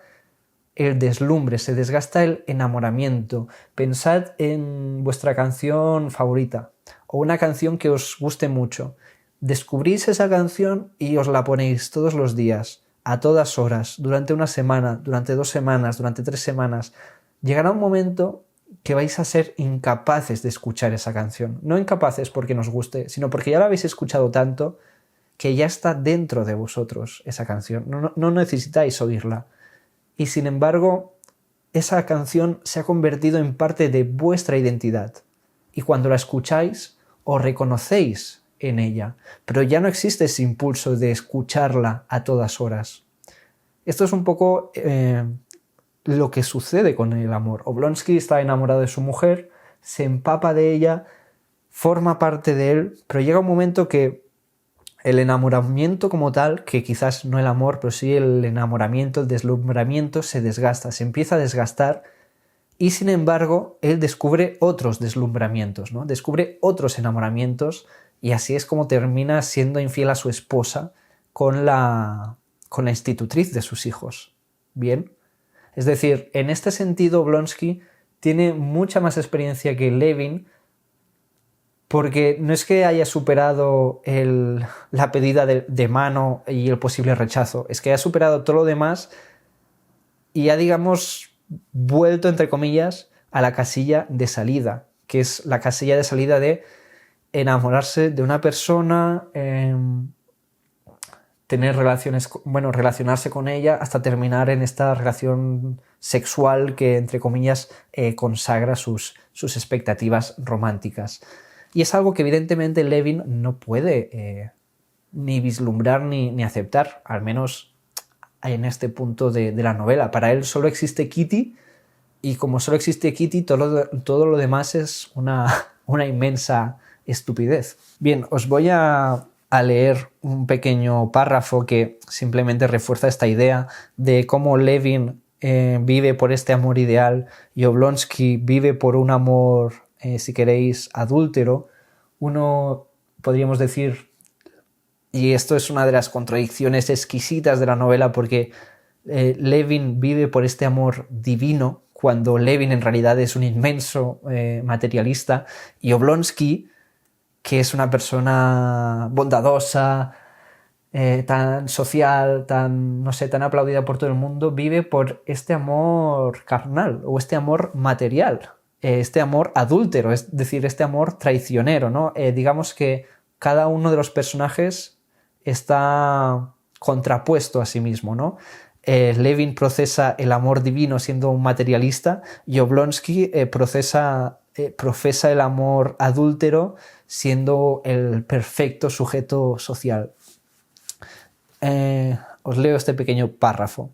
el deslumbre, se desgasta el enamoramiento. Pensad en vuestra canción favorita o una canción que os guste mucho. Descubrís esa canción y os la ponéis todos los días, a todas horas, durante una semana, durante 2 semanas, durante 3 semanas. Llegará un momento que vais a ser incapaces de escuchar esa canción. No incapaces porque nos guste, sino porque ya la habéis escuchado tanto que ya está dentro de vosotros esa canción. No necesitáis oírla. Y sin embargo, esa canción se ha convertido en parte de vuestra identidad. Y cuando la escucháis, os reconocéis en ella. Pero ya no existe ese impulso de escucharla a todas horas. Esto es un poco lo que sucede con el amor. Oblonsky está enamorado de su mujer, se empapa de ella, forma parte de él, pero llega un momento que el enamoramiento como tal, que quizás no el amor, pero sí el enamoramiento, el deslumbramiento, se desgasta, se empieza a desgastar y sin embargo él descubre otros deslumbramientos, ¿no? Descubre otros enamoramientos y así es como termina siendo infiel a su esposa con la institutriz de sus hijos. Bien, es decir, en este sentido Oblonsky tiene mucha más experiencia que Levin, porque no es que haya superado la pedida de mano y el posible rechazo, es que ha superado todo lo demás y ha, digamos, vuelto, entre comillas, a la casilla de salida, que es la casilla de salida de enamorarse de una persona, tener relaciones, bueno, relacionarse con ella hasta terminar en esta relación sexual que, entre comillas, consagra sus expectativas románticas. Y es algo que evidentemente Levin no puede ni vislumbrar ni aceptar, al menos en este punto de la novela. Para él solo existe Kitty y como solo existe Kitty, todo lo demás es una inmensa estupidez. Bien, os voy a leer un pequeño párrafo que simplemente refuerza esta idea de cómo Levin vive por este amor ideal y Oblonsky vive por un amor, si queréis, adúltero. Uno, podríamos decir, y esto es una de las contradicciones exquisitas de la novela, porque Levin vive por este amor divino, cuando Levin en realidad es un inmenso materialista, y Oblonsky, que es una persona bondadosa, tan social, tan, no sé, tan aplaudida por todo el mundo, vive por este amor carnal o este amor material, este amor adúltero, es decir, este amor traicionero, ¿no? Digamos que cada uno de los personajes está contrapuesto a sí mismo, ¿no? Levin procesa el amor divino siendo un materialista y Oblonsky profesa el amor adúltero siendo el perfecto sujeto social. Os leo este pequeño párrafo.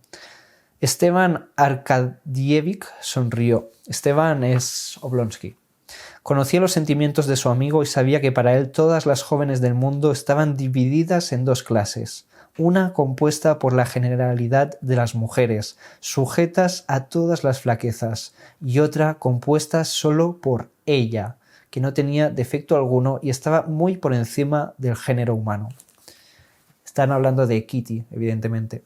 Esteban Arkadievich sonrió. Esteban es Oblonsky. Conocía los sentimientos de su amigo y sabía que para él todas las jóvenes del mundo estaban divididas en dos clases. Una compuesta por la generalidad de las mujeres, sujetas a todas las flaquezas, y otra compuesta solo por ella, que no tenía defecto alguno y estaba muy por encima del género humano. Están hablando de Kitty, evidentemente.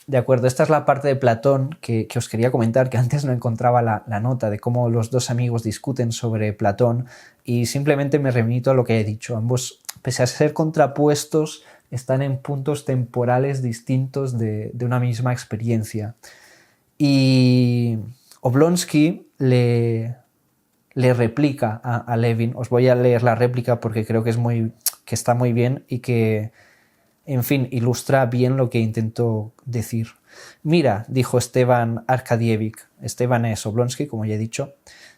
De acuerdo, esta es la parte de Platón que os quería comentar, que antes no encontraba la nota de cómo los dos amigos discuten sobre Platón y simplemente me remito a lo que he dicho. Ambos, pese a ser contrapuestos, están en puntos temporales distintos de una misma experiencia. Y Oblonsky le replica a Levin. Os voy a leer la réplica porque creo que está muy bien y que, en fin, ilustra bien lo que intento decir. Mira, dijo Esteban Arkadievich, Esteban es Oblonsky, como ya he dicho,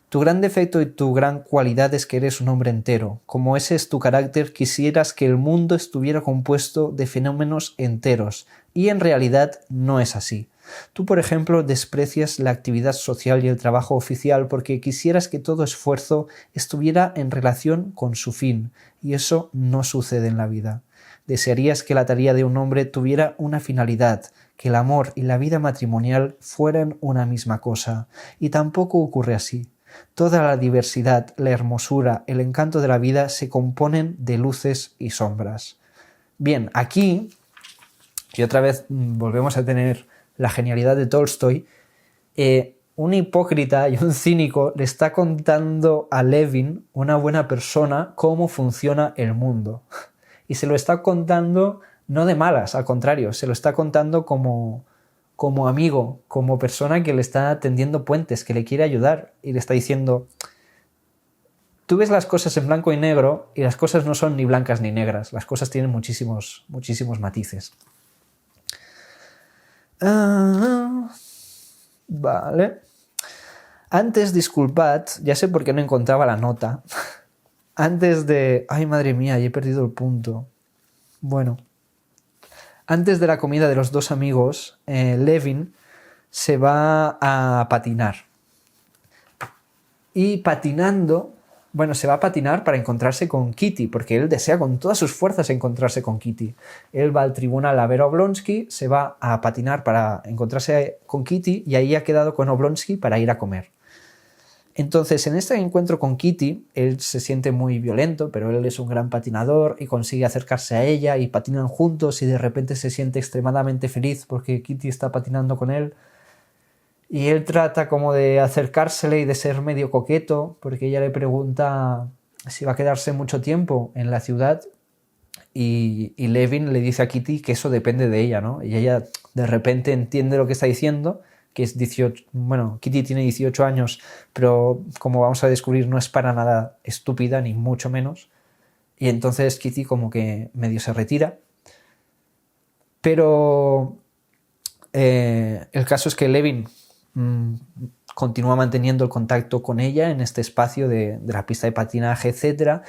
tu gran defecto y tu gran cualidad es que eres un hombre entero. Como ese es tu carácter, quisieras que el mundo estuviera compuesto de fenómenos enteros, y en realidad no es así. Tú, por ejemplo, desprecias la actividad social y el trabajo oficial porque quisieras que todo esfuerzo estuviera en relación con su fin, y eso no sucede en la vida. Desearías que la tarea de un hombre tuviera una finalidad, que el amor y la vida matrimonial fueran una misma cosa, y tampoco ocurre así. Toda la diversidad, la hermosura, el encanto de la vida se componen de luces y sombras. Bien, aquí, y otra vez volvemos a tener la genialidad de Tolstoy, un hipócrita y un cínico le está contando a Levin, una buena persona, cómo funciona el mundo. Y se lo está contando no de malas, al contrario, se lo está contando como amigo, como persona que le está tendiendo puentes, que le quiere ayudar y le está diciendo, tú ves las cosas en blanco y negro y las cosas no son ni blancas ni negras, las cosas tienen muchísimos matices. Vale. Antes, disculpad, ya sé por qué no encontraba la nota. Antes de... Ay, madre mía, ya he perdido el punto. Bueno. Antes de la comida de los dos amigos, Levin se va a patinar. Y patinando Bueno, se va a patinar para encontrarse con Kitty, porque él desea con todas sus fuerzas encontrarse con Kitty. Él va al tribunal a ver a Oblonsky, se va a patinar para encontrarse con Kitty y ahí ha quedado con Oblonsky para ir a comer. Entonces, en este encuentro con Kitty, él se siente muy violento, pero él es un gran patinador y consigue acercarse a ella y patinan juntos y de repente se siente extremadamente feliz porque Kitty está patinando con él. Y él trata como de acercársele y de ser medio coqueto, porque ella le pregunta si va a quedarse mucho tiempo en la ciudad y Levin le dice a Kitty que eso depende de ella, ¿no? Y ella de repente entiende lo que está diciendo, que es 18, bueno, Kitty tiene 18 años, pero como vamos a descubrir no es para nada estúpida, ni mucho menos. Y entonces Kitty como que medio se retira. Pero el caso es que Levin continúa manteniendo el contacto con ella en este espacio de la pista de patinaje, etc.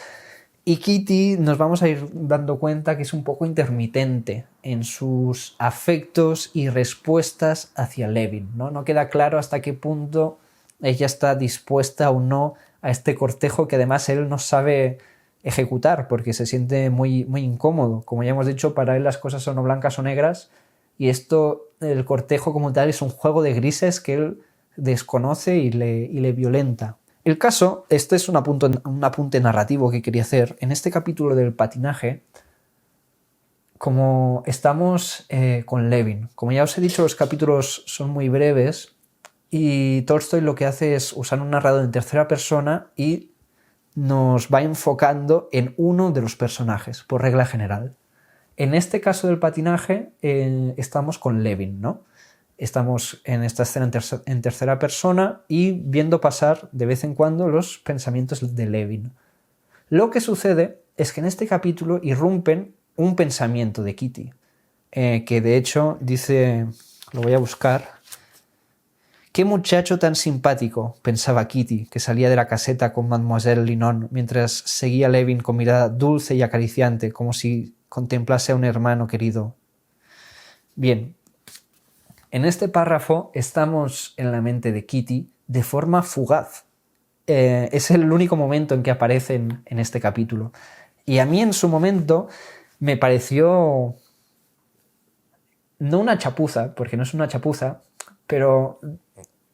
Y Kitty nos vamos a ir dando cuenta que es un poco intermitente en sus afectos y respuestas hacia Levin, ¿no? No queda claro hasta qué punto ella está dispuesta o no a este cortejo que además él no sabe ejecutar porque se siente muy, muy incómodo. Como ya hemos dicho, para él las cosas son o blancas o negras y esto, el cortejo como tal, es un juego de grises que él desconoce y le violenta. El caso, este es un apunte narrativo que quería hacer. En este capítulo del patinaje, como estamos con Levin, como ya os he dicho, los capítulos son muy breves y Tolstoy lo que hace es usar un narrador en tercera persona y nos va enfocando en uno de los personajes, por regla general. En este caso del patinaje estamos con Levin, ¿no? Estamos en esta escena en tercera persona y viendo pasar de vez en cuando los pensamientos de Levin. Lo que sucede es que en este capítulo irrumpen un pensamiento de Kitty, que de hecho dice, lo voy a buscar, «Qué muchacho tan simpático», pensaba Kitty, que salía de la caseta con Mademoiselle Linon, mientras seguía a Levin con mirada dulce y acariciante, como si contemplase a un hermano querido. Bien, en este párrafo estamos en la mente de Kitty de forma fugaz. Es el único momento en que aparecen en este capítulo. Y a mí en su momento me pareció no una chapuza, porque no es una chapuza, pero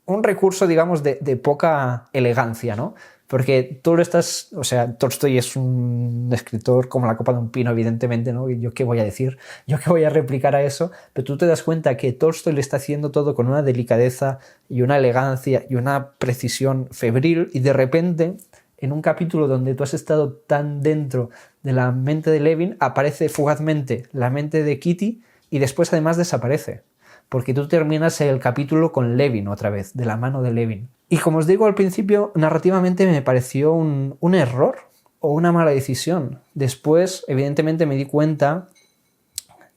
un recurso, digamos, de poca elegancia, ¿no? Porque tú lo estás... O sea, Tolstoy es un escritor como la copa de un pino, evidentemente, ¿no? ¿Yo qué voy a decir? ¿Yo qué voy a replicar a eso? Pero tú te das cuenta que Tolstoy le está haciendo todo con una delicadeza y una elegancia y una precisión febril y de repente, en un capítulo donde tú has estado tan dentro de la mente de Levin, aparece fugazmente la mente de Kitty y después además desaparece. Porque tú terminas el capítulo con Levin otra vez, de la mano de Levin. Y como os digo al principio, narrativamente me pareció un error o una mala decisión. Después, evidentemente, me di cuenta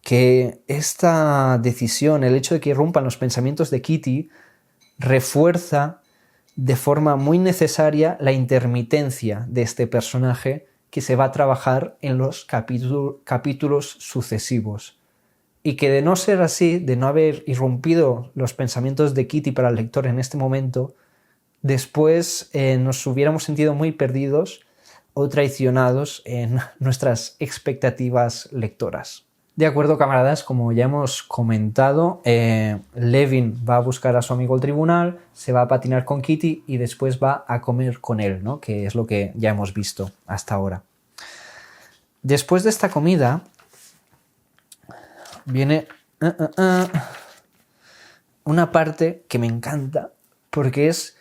que esta decisión, el hecho de que irrumpan los pensamientos de Kitty, refuerza de forma muy necesaria la intermitencia de este personaje que se va a trabajar en los capítulos sucesivos. Y que de no ser así, de no haber irrumpido los pensamientos de Kitty para el lector en este momento, después nos hubiéramos sentido muy perdidos o traicionados en nuestras expectativas lectoras. De acuerdo, camaradas, como ya hemos comentado, Levin va a buscar a su amigo al tribunal, se va a patinar con Kitty y después va a comer con él, ¿no? Que es lo que ya hemos visto hasta ahora. Después de esta comida viene una parte que me encanta, porque es...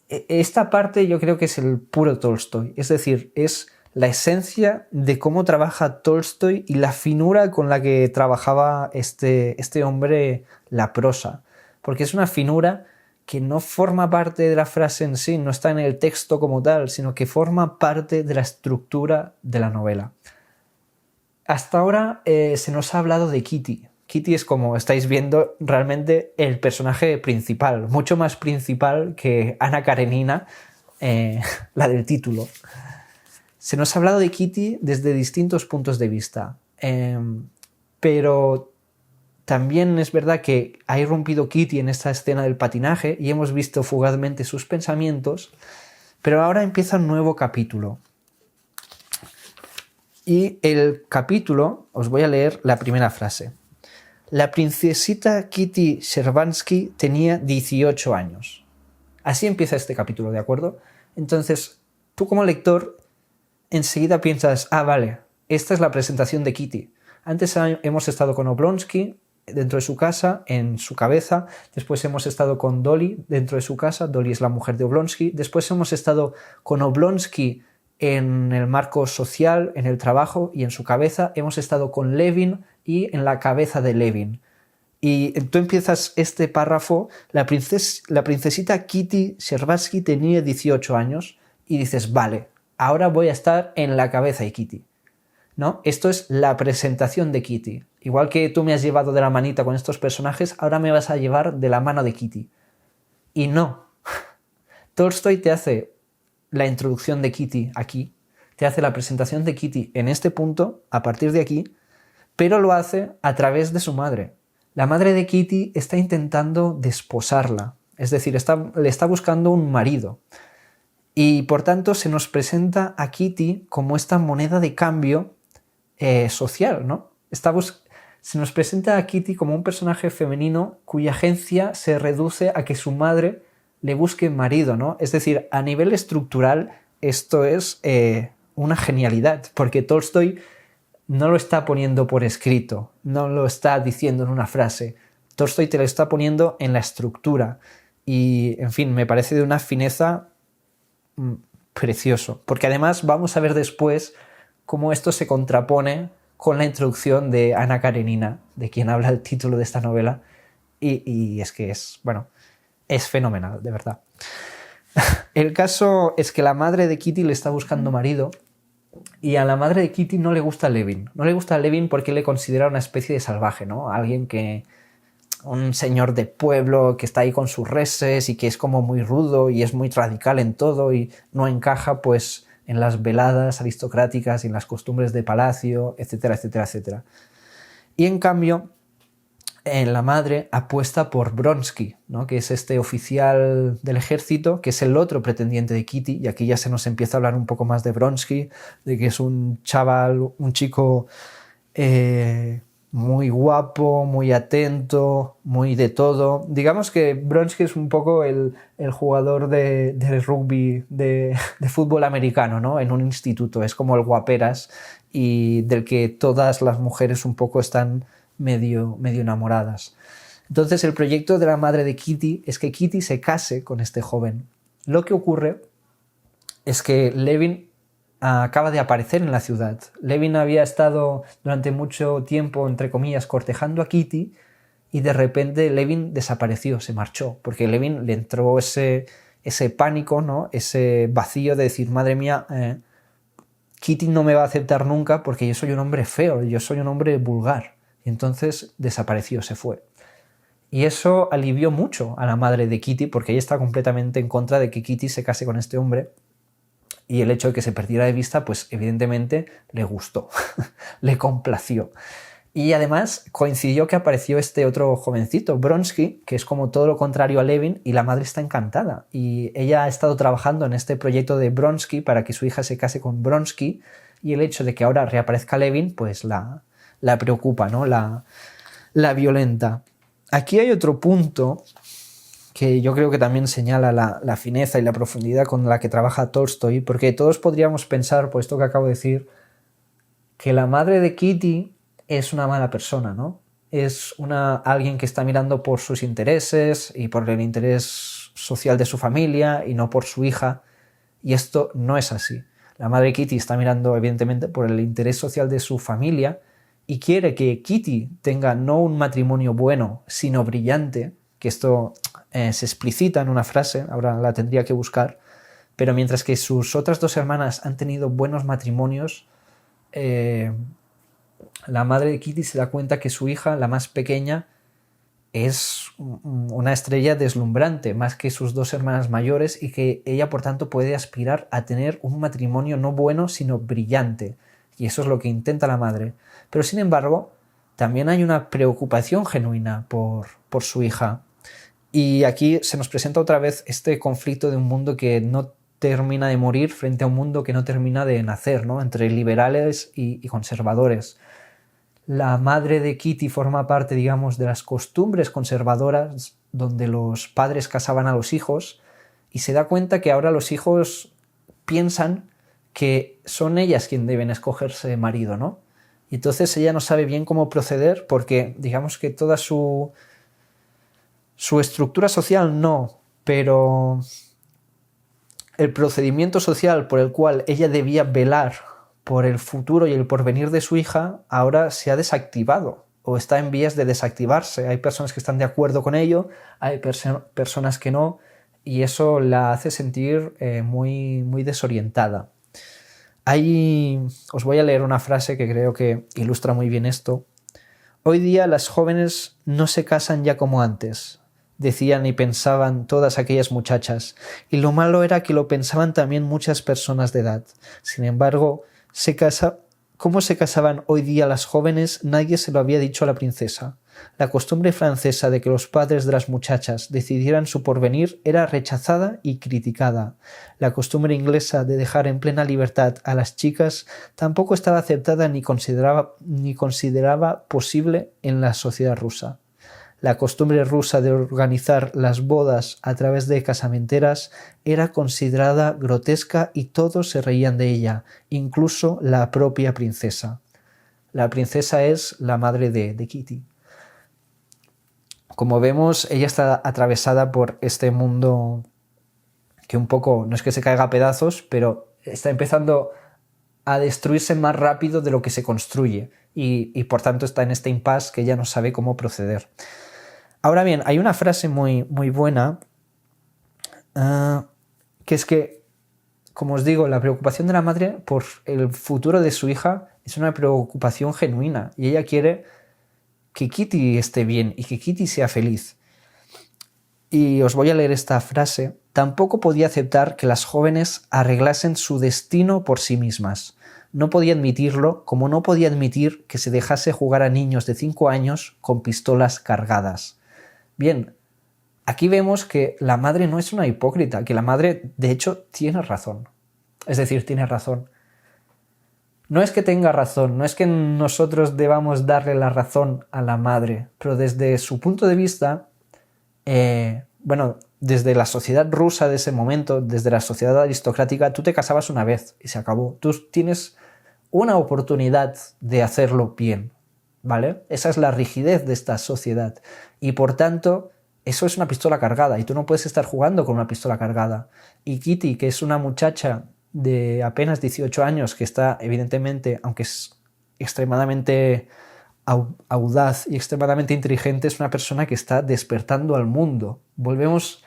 Esta parte yo creo que es el puro Tolstoy, es decir, es la esencia de cómo trabaja Tolstoy y la finura con la que trabajaba este hombre la prosa, porque es una finura que no forma parte de la frase en sí, no está en el texto como tal, sino que forma parte de la estructura de la novela. Hasta ahora se nos ha hablado de Kitty. Kitty es, como estáis viendo, realmente el personaje principal, mucho más principal que Ana Karenina, la del título. Se nos ha hablado de Kitty desde distintos puntos de vista, pero también es verdad que ha irrumpido Kitty en esta escena del patinaje y hemos visto fugazmente sus pensamientos, Pero ahora empieza un nuevo capítulo. Y el capítulo, os voy a leer la primera frase. La princesita Kitty Sherbansky tenía 18 años. Así empieza este capítulo, ¿de acuerdo? Entonces, tú como lector enseguida piensas, vale, esta es la presentación de Kitty. Antes hemos estado con Oblonsky dentro de su casa, en su cabeza. Después hemos estado con Dolly dentro de su casa. Dolly es la mujer de Oblonsky. Después hemos estado con Oblonsky en el marco social, en el trabajo y en su cabeza. Hemos estado con Levin y en la cabeza de Levin. Y tú empiezas este párrafo, la princesita Kitty Sherbansky tenía 18 años y dices, vale, ahora voy a estar en la cabeza de Kitty, ¿no? Esto es la presentación de Kitty. Igual que tú me has llevado de la manita con estos personajes, ahora me vas a llevar de la mano de Kitty. Y no. Tolstoy te hace la introducción de Kitty aquí, te hace la presentación de Kitty en este punto, a partir de aquí, pero lo hace a través de su madre. La madre de Kitty está intentando desposarla, es decir, le está buscando un marido. Y por tanto se nos presenta a Kitty como esta moneda de cambio social, ¿no? Se nos presenta a Kitty como un personaje femenino cuya agencia se reduce a que su madre le busque marido, ¿no? Es decir, a nivel estructural esto es una genialidad, porque Tolstoy no lo está poniendo por escrito, no lo está diciendo en una frase. Tolstoy te lo está poniendo en la estructura y, en fin, me parece de una fineza precioso, porque además vamos a ver después cómo esto se contrapone con la introducción de Ana Karenina, de quien habla el título de esta novela, y es que es fenomenal, de verdad. El caso es que la madre de Kitty le está buscando marido y a la madre de Kitty no le gusta Levin. No le gusta Levin porque le considera una especie de salvaje, ¿no? Un señor de pueblo que está ahí con sus reses y que es como muy rudo y es muy radical en todo y no encaja pues en las veladas aristocráticas y en las costumbres de palacio, etcétera, etcétera, etcétera. Y en cambio, la madre apuesta por Bronsky, ¿no? Que es este oficial del ejército, que es el otro pretendiente de Kitty, y aquí ya se nos empieza a hablar un poco más de Bronsky, de que es un chaval, un chico muy guapo, muy atento, muy de todo. Digamos que Bronsky es un poco el jugador de rugby, de fútbol americano, ¿no? En un instituto, es como el guaperas y del que todas las mujeres un poco están medio enamoradas. Entonces el proyecto de la madre de Kitty es que Kitty se case con este joven. Lo que ocurre es que Levin acaba de aparecer en la ciudad. Levin había estado durante mucho tiempo, entre comillas, cortejando a Kitty y de repente Levin desapareció, se marchó, porque Levin le entró ese pánico, ¿no? Ese vacío de decir, madre mía, Kitty no me va a aceptar nunca porque yo soy un hombre feo, yo soy un hombre vulgar. Y entonces desapareció, se fue. Y eso alivió mucho a la madre de Kitty porque ella está completamente en contra de que Kitty se case con este hombre y el hecho de que se perdiera de vista, pues evidentemente le gustó, le complació. Y además coincidió que apareció este otro jovencito, Bronsky, que es como todo lo contrario a Levin, y la madre está encantada. Y ella ha estado trabajando en este proyecto de Bronsky para que su hija se case con Bronsky, y el hecho de que ahora reaparezca Levin, pues la preocupa, ¿no? La violenta. Aquí hay otro punto que yo creo que también señala la fineza y la profundidad con la que trabaja Tolstoy, porque todos podríamos pensar, por esto que acabo de decir, que la madre de Kitty es una mala persona, ¿no? Es alguien que está mirando por sus intereses y por el interés social de su familia y no por su hija, y esto no es así. La madre de Kitty está mirando evidentemente por el interés social de su familia y quiere que Kitty tenga no un matrimonio bueno, sino brillante, que esto se explicita en una frase, ahora la tendría que buscar, pero mientras que sus otras dos hermanas han tenido buenos matrimonios, la madre de Kitty se da cuenta que su hija, la más pequeña, es una estrella deslumbrante, más que sus dos hermanas mayores, y que ella, por tanto, puede aspirar a tener un matrimonio no bueno, sino brillante. Y eso es lo que intenta la madre. Pero, sin embargo, también hay una preocupación genuina por su hija. Y aquí se nos presenta otra vez este conflicto de un mundo que no termina de morir frente a un mundo que no termina de nacer, ¿no? Entre liberales y conservadores. La madre de Kitty forma parte, digamos, de las costumbres conservadoras donde los padres casaban a los hijos y se da cuenta que ahora los hijos piensan que son ellas quienes deben escogerse marido, ¿no? Y entonces ella no sabe bien cómo proceder porque, digamos que toda su estructura social no, pero el procedimiento social por el cual ella debía velar por el futuro y el porvenir de su hija ahora se ha desactivado o está en vías de desactivarse. Hay personas que están de acuerdo con ello, hay personas que no, y eso la hace sentir muy, muy desorientada. Os voy a leer una frase que creo que ilustra muy bien esto. Hoy día las jóvenes no se casan ya como antes, decían y pensaban todas aquellas muchachas, y lo malo era que lo pensaban también muchas personas de edad. Sin embargo, ¿cómo se casaban hoy día las jóvenes? Nadie se lo había dicho a la princesa. La costumbre francesa de que los padres de las muchachas decidieran su porvenir era rechazada y criticada. La costumbre inglesa de dejar en plena libertad a las chicas tampoco estaba aceptada ni consideraba posible en la sociedad rusa. La costumbre rusa de organizar las bodas a través de casamenteras era considerada grotesca y todos se reían de ella, incluso la propia princesa. La princesa es la madre de Kitty. Como vemos, ella está atravesada por este mundo que un poco, no es que se caiga a pedazos, pero está empezando a destruirse más rápido de lo que se construye y por tanto está en este impasse que ella no sabe cómo proceder. Ahora bien, hay una frase muy, muy buena que es que, como os digo, la preocupación de la madre por el futuro de su hija es una preocupación genuina y ella quiere que Kitty esté bien y que Kitty sea feliz. Y os voy a leer esta frase. Tampoco podía aceptar que las jóvenes arreglasen su destino por sí mismas. No podía admitirlo, como no podía admitir que se dejase jugar a niños de 5 años con pistolas cargadas. Bien, aquí vemos que la madre no es una hipócrita, que la madre, de hecho, tiene razón. Es decir, tiene razón. No es que tenga razón, no es que nosotros debamos darle la razón a la madre, pero desde su punto de vista, desde la sociedad rusa de ese momento, desde la sociedad aristocrática, tú te casabas una vez y se acabó. Tú tienes una oportunidad de hacerlo bien, ¿vale? Esa es la rigidez de esta sociedad y por tanto eso es una pistola cargada y tú no puedes estar jugando con una pistola cargada. Y Kitty, que es una muchacha de apenas 18 años que está evidentemente, aunque es extremadamente audaz y extremadamente inteligente, es una persona que está despertando al mundo. Volvemos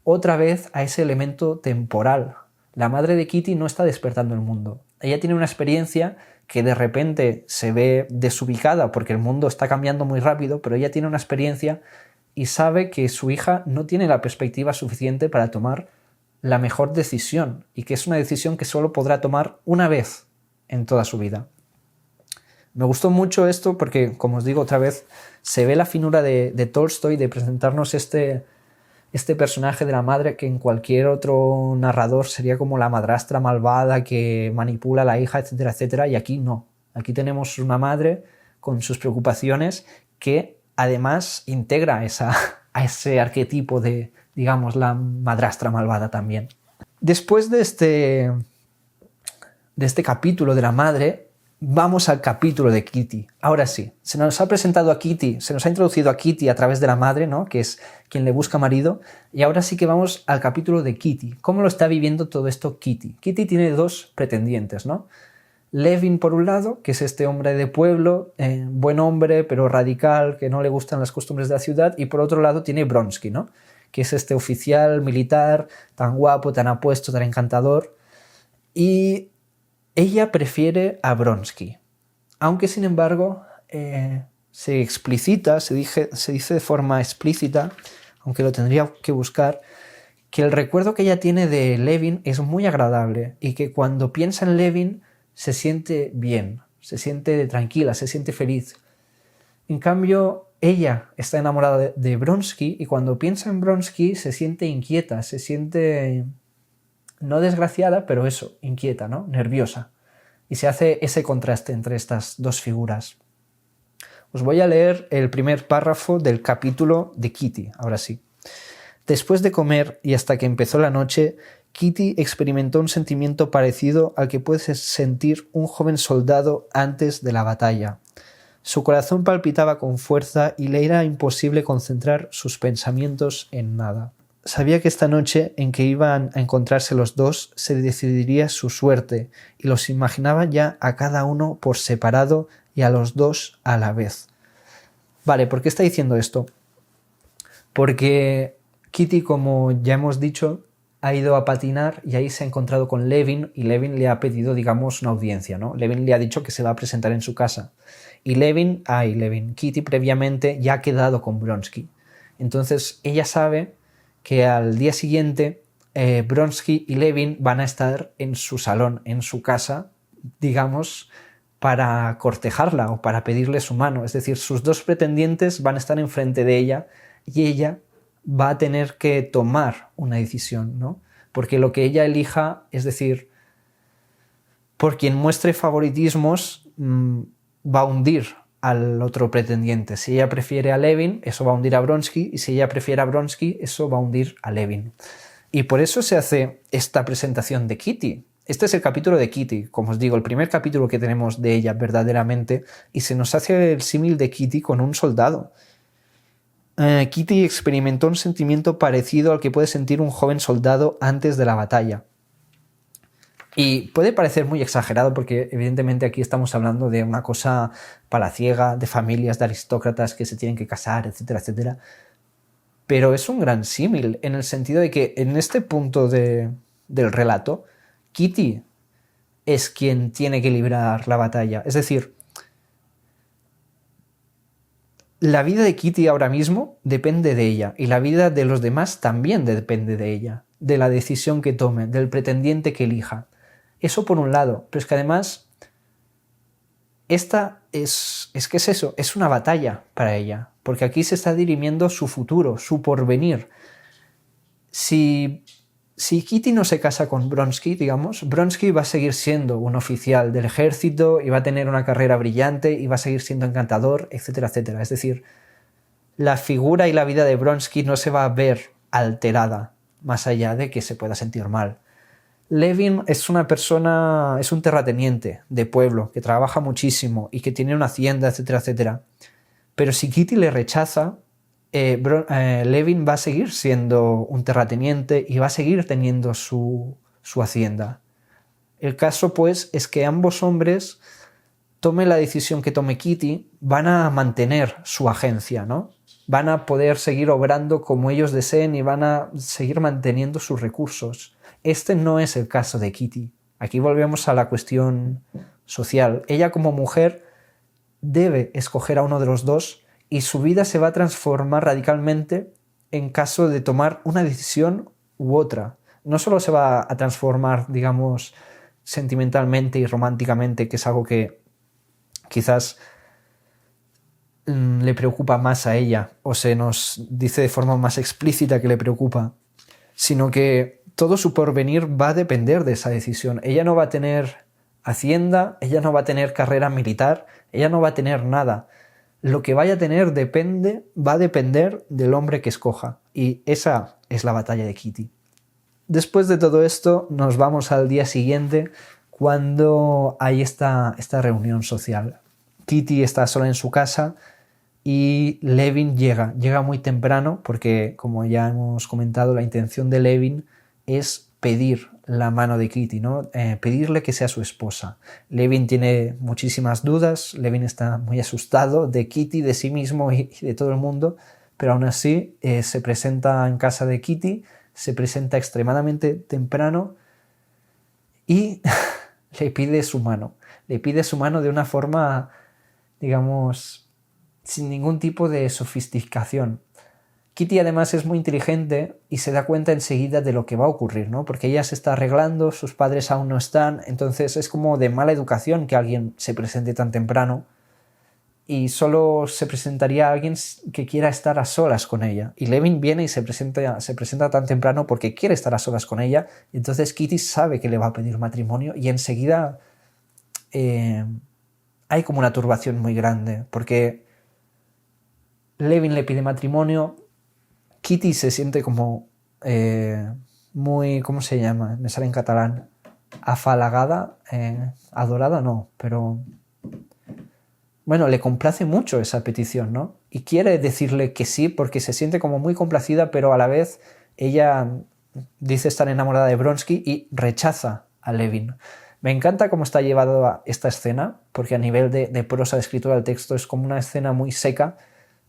otra vez a ese elemento temporal. La madre de Kitty no está despertando el mundo. Ella tiene una experiencia que de repente se ve desubicada porque el mundo está cambiando muy rápido, pero ella tiene una experiencia y sabe que su hija no tiene la perspectiva suficiente para tomar la mejor decisión y que es una decisión que solo podrá tomar una vez en toda su vida. Me gustó mucho esto porque, como os digo otra vez, se ve la finura de Tolstoy de presentarnos este personaje de la madre que en cualquier otro narrador sería como la madrastra malvada que manipula a la hija, etcétera, etcétera, y aquí no. Aquí tenemos una madre con sus preocupaciones que además integra a ese arquetipo de, digamos, la madrastra malvada también. Después de este capítulo de la madre, vamos al capítulo de Kitty. Ahora sí, se nos ha presentado a Kitty, se nos ha introducido a Kitty a través de la madre, ¿no? Que es quien le busca marido, y ahora sí que vamos al capítulo de Kitty. ¿Cómo lo está viviendo todo esto Kitty? Kitty tiene 2 pretendientes, ¿no? Levin, por un lado, que es este hombre de pueblo, buen hombre, pero radical, que no le gustan las costumbres de la ciudad, y por otro lado tiene Bronsky, ¿no? Que es este oficial militar, tan guapo, tan apuesto, tan encantador, y ella prefiere a Bronsky, aunque sin embargo se explicita, se dice de forma explícita, aunque lo tendría que buscar, que el recuerdo que ella tiene de Levin es muy agradable y que cuando piensa en Levin se siente bien, se siente tranquila, se siente feliz. En cambio, ella está enamorada de Bronsky y cuando piensa en Bronsky se siente inquieta, se siente no desgraciada, pero eso, inquieta, ¿no? Nerviosa. Y se hace ese contraste entre estas dos figuras. Os voy a leer el primer párrafo del capítulo de Kitty, ahora sí. Después de comer y hasta que empezó la noche, Kitty experimentó un sentimiento parecido al que puede sentir un joven soldado antes de la batalla. Su corazón palpitaba con fuerza y le era imposible concentrar sus pensamientos en nada. Sabía que esta noche en que iban a encontrarse los dos se decidiría su suerte y los imaginaba ya a cada uno por separado y a los dos a la vez. Vale, ¿por qué está diciendo esto? Porque Kitty, como ya hemos dicho, ha ido a patinar y ahí se ha encontrado con Levin y Levin le ha pedido, digamos, una audiencia, ¿no? Levin le ha dicho que se va a presentar en su casa. Y Kitty previamente ya ha quedado con Bronsky. Entonces ella sabe que al día siguiente Bronsky y Levin van a estar en su salón, en su casa, digamos, para cortejarla o para pedirle su mano. Es decir, sus dos pretendientes van a estar enfrente de ella y ella va a tener que tomar una decisión, ¿no? Porque lo que ella elija, es decir, por quien muestre favoritismos, va a hundir al otro pretendiente. Si ella prefiere a Levin, eso va a hundir a Bronsky, y si ella prefiere a Bronsky, eso va a hundir a Levin. Y por eso se hace esta presentación de Kitty. Este es el capítulo de Kitty, como os digo, el primer capítulo que tenemos de ella verdaderamente, y se nos hace el símil de Kitty con un soldado. Kitty experimentó un sentimiento parecido al que puede sentir un joven soldado antes de la batalla. Y puede parecer muy exagerado porque evidentemente aquí estamos hablando de una cosa palaciega, de familias, de aristócratas que se tienen que casar, etcétera, etcétera. Pero es un gran símil en el sentido de que en este punto del relato, Kitty es quien tiene que librar la batalla. Es decir, la vida de Kitty ahora mismo depende de ella y la vida de los demás también depende de ella, de la decisión que tome, del pretendiente que elija. Eso por un lado, pero es que además esta es eso, es una batalla para ella, porque aquí se está dirimiendo su futuro, su porvenir. Si Kitty no se casa con Bronsky, digamos, Bronsky va a seguir siendo un oficial del ejército y va a tener una carrera brillante y va a seguir siendo encantador, etcétera, etcétera. Es decir, la figura y la vida de Bronsky no se va a ver alterada, más allá de que se pueda sentir mal. Levin es una persona, es un terrateniente de pueblo que trabaja muchísimo y que tiene una hacienda, etcétera, etcétera. Pero si Kitty le rechaza, Levin va a seguir siendo un terrateniente y va a seguir teniendo su hacienda. El caso, pues, es que ambos hombres, tome la decisión que tome Kitty, van a mantener su agencia, ¿no? Van a poder seguir obrando como ellos deseen y van a seguir manteniendo sus recursos. Este no es el caso de Kitty. Aquí volvemos a la cuestión social. Ella como mujer debe escoger a uno de los dos y su vida se va a transformar radicalmente en caso de tomar una decisión u otra. No solo se va a transformar, digamos, sentimentalmente y románticamente, que es algo que quizás le preocupa más a ella o se nos dice de forma más explícita que le preocupa, sino que todo su porvenir va a depender de esa decisión. Ella no va a tener hacienda, ella no va a tener carrera militar, ella no va a tener nada. Lo que vaya a tener va a depender del hombre que escoja. Y esa es la batalla de Kitty. Después de todo esto, nos vamos al día siguiente, cuando hay esta reunión social. Kitty está sola en su casa y Levin llega muy temprano, porque, como ya hemos comentado, la intención de Levin es pedir la mano de Kitty, ¿no? Pedirle que sea su esposa. Levin tiene muchísimas dudas, Levin está muy asustado de Kitty, de sí mismo y de todo el mundo, pero aún así se presenta en casa de Kitty, se presenta extremadamente temprano y le pide su mano. Le pide su mano de una forma, digamos, sin ningún tipo de sofisticación. Kitty además es muy inteligente y se da cuenta enseguida de lo que va a ocurrir, ¿no? Porque ella se está arreglando, sus padres aún no están, entonces es como de mala educación que alguien se presente tan temprano y solo se presentaría a alguien que quiera estar a solas con ella. Y Levin viene y se presenta tan temprano porque quiere estar a solas con ella, y entonces Kitty sabe que le va a pedir matrimonio y enseguida hay como una turbación muy grande, porque Levin le pide matrimonio, Kitty se siente como muy, ¿cómo se llama? Me sale en catalán, afalagada, adorada no, pero bueno, le complace mucho esa petición, ¿no? Y quiere decirle que sí porque se siente como muy complacida, pero a la vez ella dice estar enamorada de Vronsky y rechaza a Levin. Me encanta cómo está llevada esta escena, porque a nivel de prosa, de escritura del texto, es como una escena muy seca,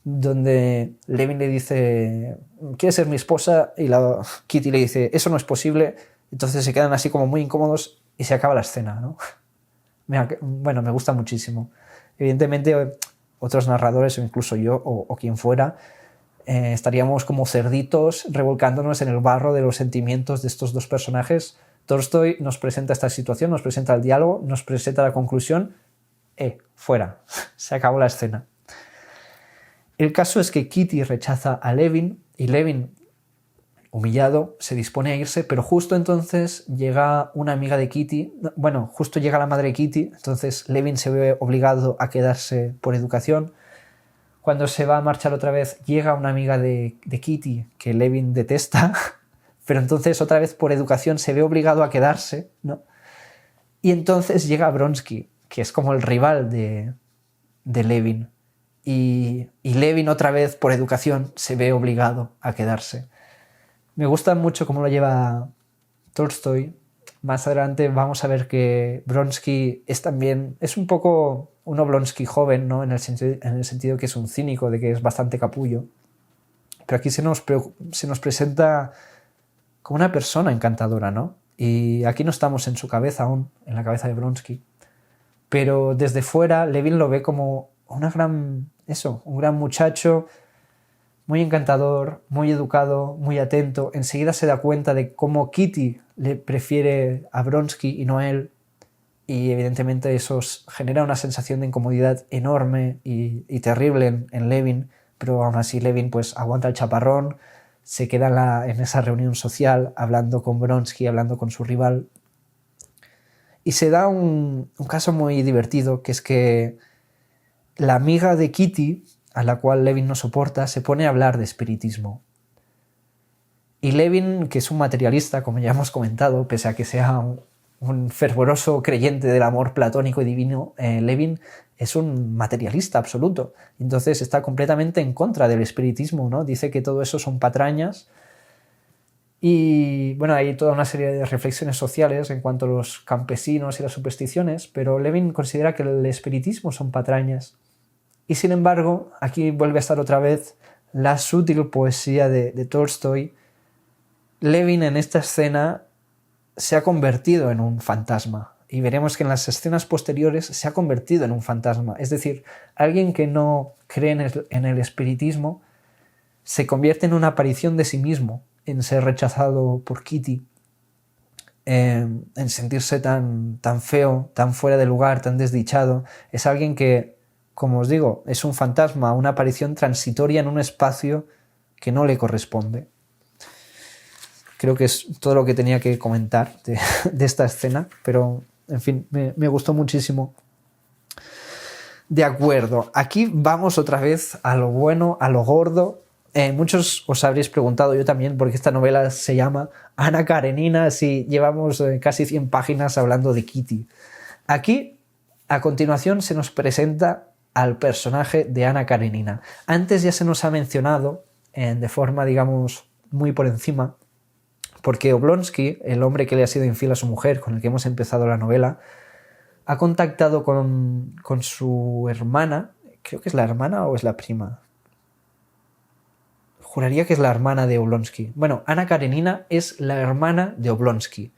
donde Levin le dice, ¿quieres ser mi esposa? Y Kitty le dice, eso no es posible. Entonces se quedan así como muy incómodos y se acaba la escena, ¿no? Bueno, me gusta muchísimo. Evidentemente, otros narradores, o incluso yo, o quien fuera, estaríamos como cerditos revolcándonos en el barro de los sentimientos de estos dos personajes. Tolstoy nos presenta esta situación, nos presenta el diálogo, nos presenta la conclusión, fuera, se acabó la escena. El caso es que Kitty rechaza a Levin y Levin, humillado, se dispone a irse, pero justo entonces llega una amiga de Kitty, bueno, justo llega la madre de Kitty, entonces Levin se ve obligado a quedarse por educación. Cuando se va a marchar otra vez, llega una amiga de Kitty que Levin detesta, pero entonces otra vez por educación se ve obligado a quedarse, ¿no? Y entonces llega Vronsky, que es como el rival de Levin, y Levin otra vez por educación se ve obligado a quedarse. Me gusta mucho cómo lo lleva Tolstoy. Más adelante vamos a ver que Vronsky es un poco un Oblonsky joven, ¿no? en el sentido que es un cínico, de que es bastante capullo. Pero aquí se nos presenta como una persona encantadora, ¿no? Y aquí no estamos en su cabeza aún, en la cabeza de Vronsky. Pero desde fuera Levin lo ve como un gran muchacho, muy encantador, muy educado, muy atento. Enseguida se da cuenta de cómo Kitty le prefiere a Vronsky y no a él, y evidentemente eso genera una sensación de incomodidad enorme y terrible en Levin, pero aún así Levin pues aguanta el chaparrón, se queda en esa reunión social hablando con Vronsky, hablando con su rival, y se da un caso muy divertido, que es que la amiga de Kitty, a la cual Levin no soporta, se pone a hablar de espiritismo. Y Levin, que es un materialista, como ya hemos comentado, pese a que sea un fervoroso creyente del amor platónico y divino, Levin es un materialista absoluto. Entonces está completamente en contra del espiritismo, ¿no? Dice que todo eso son patrañas. Y bueno, hay toda una serie de reflexiones sociales en cuanto a los campesinos y las supersticiones, pero Levin considera que el espiritismo son patrañas. Y sin embargo, aquí vuelve a estar otra vez la sutil poesía de Tolstoy. Levin en esta escena se ha convertido en un fantasma, y veremos que en las escenas posteriores se ha convertido en un fantasma. Es decir, alguien que no cree en el espiritismo se convierte en una aparición de sí mismo, en ser rechazado por Kitty, en sentirse tan feo, tan fuera de lugar, tan desdichado. Es alguien que, como os digo, es un fantasma, una aparición transitoria en un espacio que no le corresponde. Creo que es todo lo que tenía que comentar de esta escena, pero en fin, me gustó muchísimo. De acuerdo, aquí vamos otra vez a lo bueno, a lo gordo. Muchos os habréis preguntado, yo también, porque esta novela se llama Ana Karenina, si llevamos casi 100 páginas hablando de Kitty. Aquí, a continuación, se nos presenta al personaje de Ana Karenina. Antes ya se nos ha mencionado, de forma, digamos, muy por encima, porque Oblonsky, el hombre que le ha sido infiel a su mujer, con el que hemos empezado la novela, ha contactado con su hermana, creo que es la hermana o es la prima. Juraría que es la hermana de Oblonsky. Bueno, Ana Karenina es la hermana de Oblonsky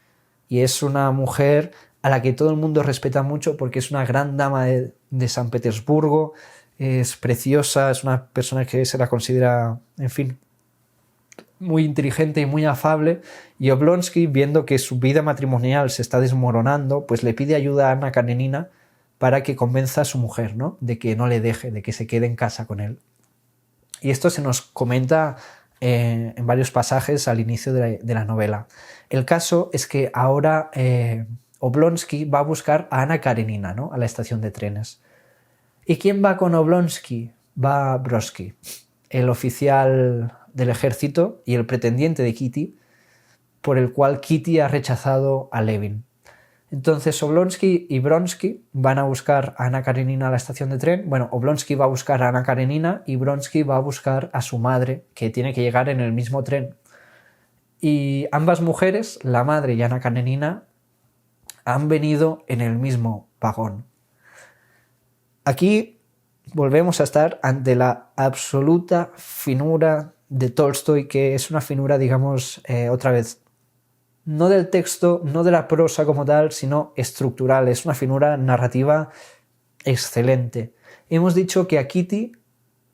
y es una mujer a la que todo el mundo respeta mucho porque es una gran dama de San Petersburgo, es preciosa, es una persona que se la considera, en fin, muy inteligente y muy afable, y Oblonsky, viendo que su vida matrimonial se está desmoronando, pues le pide ayuda a Ana Karenina para que convenza a su mujer, ¿no? De que no le deje, de que se quede en casa con él. Y esto se nos comenta en varios pasajes al inicio de la novela. El caso es que ahora Oblonsky va a buscar a Ana Karenina, ¿no? A la estación de trenes. ¿Y quién va con Oblonsky? Va Brodsky, el oficial del ejército y el pretendiente de Kitty, por el cual Kitty ha rechazado a Levin. Entonces Oblonsky y Bronsky van a buscar a Ana Karenina a la estación de tren. Bueno, Oblonsky va a buscar a Ana Karenina y Bronsky va a buscar a su madre, que tiene que llegar en el mismo tren. Y ambas mujeres, la madre y Ana Karenina, han venido en el mismo vagón. Aquí volvemos a estar ante la absoluta finura de Tolstoy, que es una finura, digamos, otra vez, no del texto, no de la prosa como tal, sino estructural. Es una finura narrativa excelente. Hemos dicho que a Kitty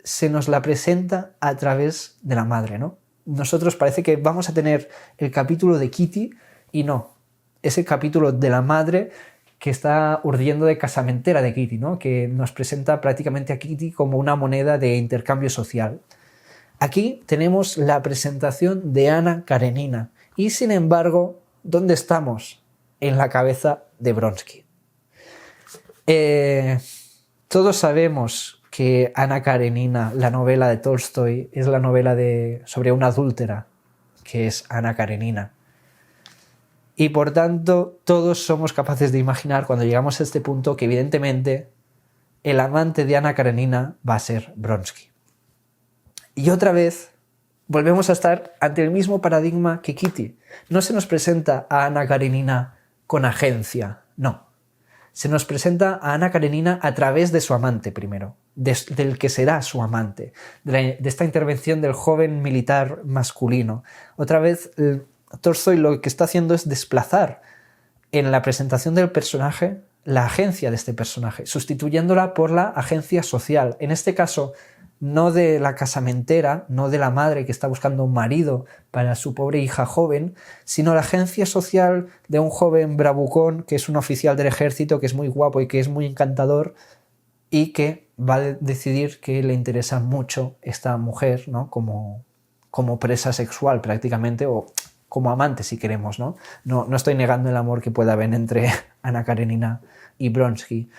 se nos la presenta a través de la madre, ¿no? Nosotros parece que vamos a tener el capítulo de Kitty y no, es el capítulo de la madre que está urdiendo de casamentera de Kitty, ¿no? Que nos presenta prácticamente a Kitty como una moneda de intercambio social. Aquí tenemos la presentación de Ana Karenina y, sin embargo, ¿dónde estamos? En la cabeza de Bronsky. Todos sabemos que Ana Karenina, la novela de Tolstoy, es la novela sobre una adúltera, que es Ana Karenina. Y por tanto, todos somos capaces de imaginar cuando llegamos a este punto que evidentemente el amante de Ana Karenina va a ser Bronsky. Y otra vez volvemos a estar ante el mismo paradigma que Kitty. No se nos presenta a Ana Karenina con agencia, no. Se nos presenta a Ana Karenina a través de su amante primero, del que será su amante, de esta intervención del joven militar masculino. Otra vez, Tolstoy lo que está haciendo es desplazar en la presentación del personaje la agencia de este personaje, sustituyéndola por la agencia social. En este caso, no de la casamentera, no de la madre que está buscando un marido para su pobre hija joven, sino la agencia social de un joven bravucón que es un oficial del ejército, que es muy guapo y que es muy encantador y que va a decidir que le interesa mucho esta mujer, ¿no? como presa sexual prácticamente, o como amante si queremos, ¿no? No estoy negando el amor que pueda haber entre Ana Karenina y Bronsky.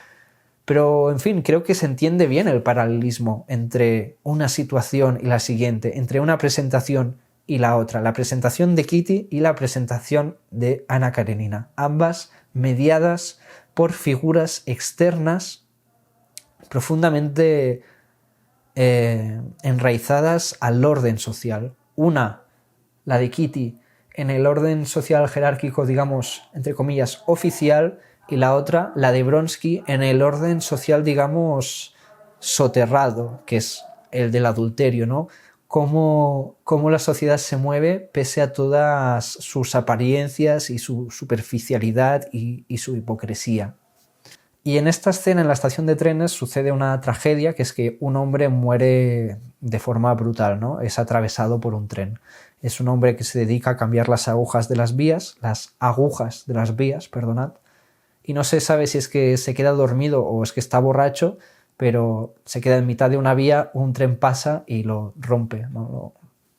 Pero, en fin, creo que se entiende bien el paralelismo entre una situación y la siguiente, entre una presentación y la otra, la presentación de Kitty y la presentación de Ana Karenina, ambas mediadas por figuras externas profundamente enraizadas al orden social. Una, la de Kitty, en el orden social jerárquico, digamos, entre comillas, oficial, y la otra, la de Bronsky, en el orden social, digamos, soterrado, que es el del adulterio, ¿no? Cómo la sociedad se mueve pese a todas sus apariencias y su superficialidad y su hipocresía. Y en esta escena, en la estación de trenes, sucede una tragedia, que es que un hombre muere de forma brutal, ¿no? Es atravesado por un tren. Es un hombre que se dedica a cambiar las agujas de las vías, perdonad, y no se sabe si es que se queda dormido o es que está borracho, pero se queda en mitad de una vía, un tren pasa y lo rompe, ¿no?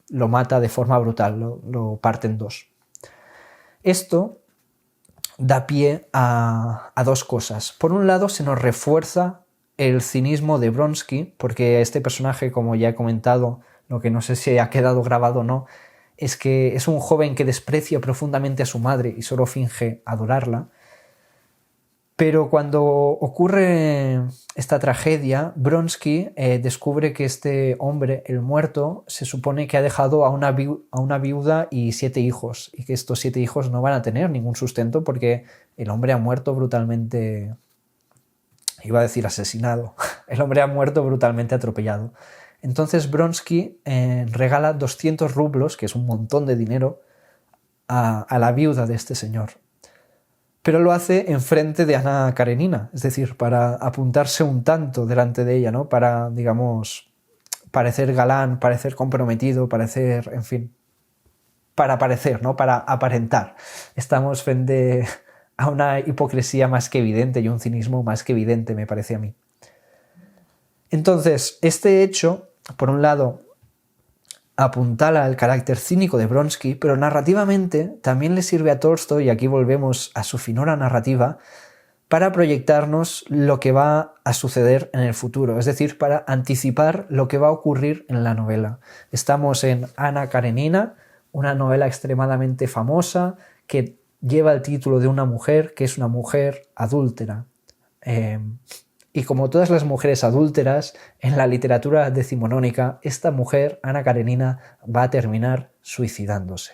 Lo mata de forma brutal, lo parte en dos. Esto da pie a dos cosas. Por un lado, se nos refuerza el cinismo de Bronsky, porque este personaje, como ya he comentado, lo que no sé si ha quedado grabado o no, es que es un joven que desprecia profundamente a su madre y solo finge adorarla. Pero cuando ocurre esta tragedia, Bronsky descubre que este hombre, el muerto, se supone que ha dejado a una viuda y 7 hijos, y que estos 7 hijos no van a tener ningún sustento porque el hombre ha muerto brutalmente, iba a decir asesinado, el hombre ha muerto brutalmente atropellado. Entonces Bronsky regala 200 rublos, que es un montón de dinero, a la viuda de este señor. Pero lo hace enfrente de Ana Karenina, es decir, para apuntarse un tanto delante de ella, ¿no? Para, digamos, parecer galán, parecer comprometido, parecer, en fin, para parecer, ¿no? Para aparentar. Estamos frente a una hipocresía más que evidente y un cinismo más que evidente, me parece a mí. Entonces, este hecho, por un lado, apuntala al carácter cínico de Bronsky, pero narrativamente también le sirve a Tolstói, y aquí volvemos a su finura narrativa, para proyectarnos lo que va a suceder en el futuro, es decir, para anticipar lo que va a ocurrir en la novela. Estamos en Anna Karenina, una novela extremadamente famosa que lleva el título de una mujer que es una mujer adúltera. Y como todas las mujeres adúlteras, en la literatura decimonónica, esta mujer, Anna Karenina, va a terminar suicidándose.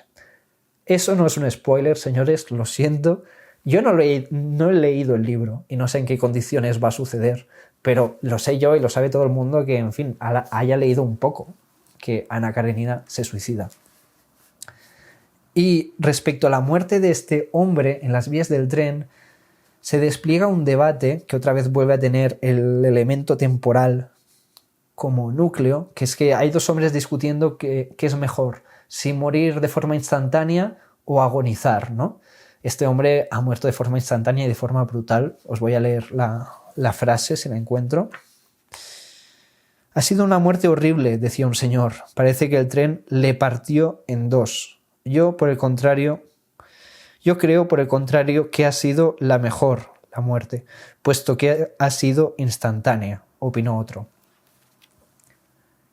Eso no es un spoiler, señores, lo siento. Yo no he leído el libro y no sé en qué condiciones va a suceder, pero lo sé yo y lo sabe todo el mundo que, en fin, haya leído un poco que Anna Karenina se suicida. Y respecto a la muerte de este hombre en las vías del tren, se despliega un debate que otra vez vuelve a tener el elemento temporal como núcleo, que es que hay dos hombres discutiendo qué es mejor, si morir de forma instantánea o agonizar, ¿no? Este hombre ha muerto de forma instantánea y de forma brutal. Os voy a leer la frase si la encuentro. Ha sido una muerte horrible, decía un señor. Parece que el tren le partió en dos. Yo creo, por el contrario, que ha sido la mejor, la muerte, puesto que ha sido instantánea, opinó otro.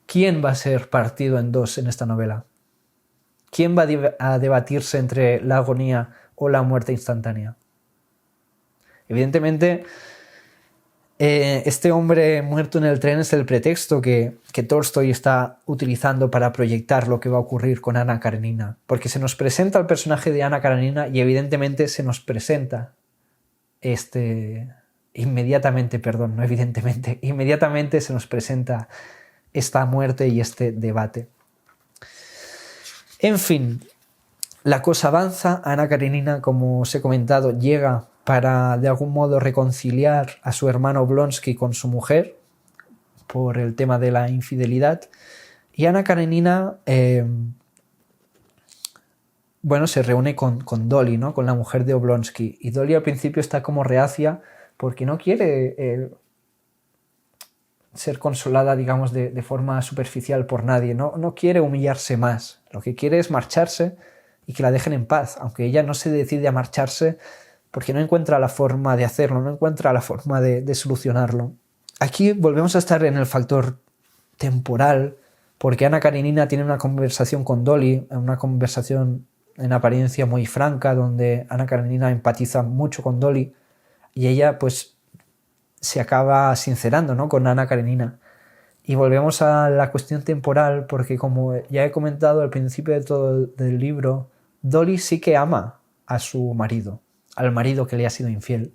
¿Quién va a ser partido en dos en esta novela? ¿Quién va a debatirse entre la agonía o la muerte instantánea? Evidentemente, este hombre muerto en el tren es el pretexto que Tolstói está utilizando para proyectar lo que va a ocurrir con Anna Karenina, porque se nos presenta el personaje de Anna Karenina y evidentemente se nos presenta inmediatamente se nos presenta esta muerte y este debate. En fin, la cosa avanza. Anna Karenina, como os he comentado, llega para de algún modo reconciliar a su hermano Blonsky con su mujer por el tema de la infidelidad. Y Anna Karenina se reúne con Dolly, ¿no? Con la mujer de Oblonsky. Y Dolly al principio está como reacia porque no quiere ser consolada, digamos, de forma superficial por nadie. No quiere humillarse más. Lo que quiere es marcharse y que la dejen en paz, aunque ella no se decide a marcharse porque no encuentra la forma de hacerlo, no encuentra la forma de solucionarlo. Aquí volvemos a estar en el factor temporal, porque Anna Karenina tiene una conversación con Dolly, una conversación en apariencia muy franca, donde Anna Karenina empatiza mucho con Dolly y ella pues se acaba sincerando, ¿no?, con Anna Karenina. Y volvemos a la cuestión temporal, porque como ya he comentado al principio de todo el libro, Dolly sí que ama a su marido, al marido que le ha sido infiel.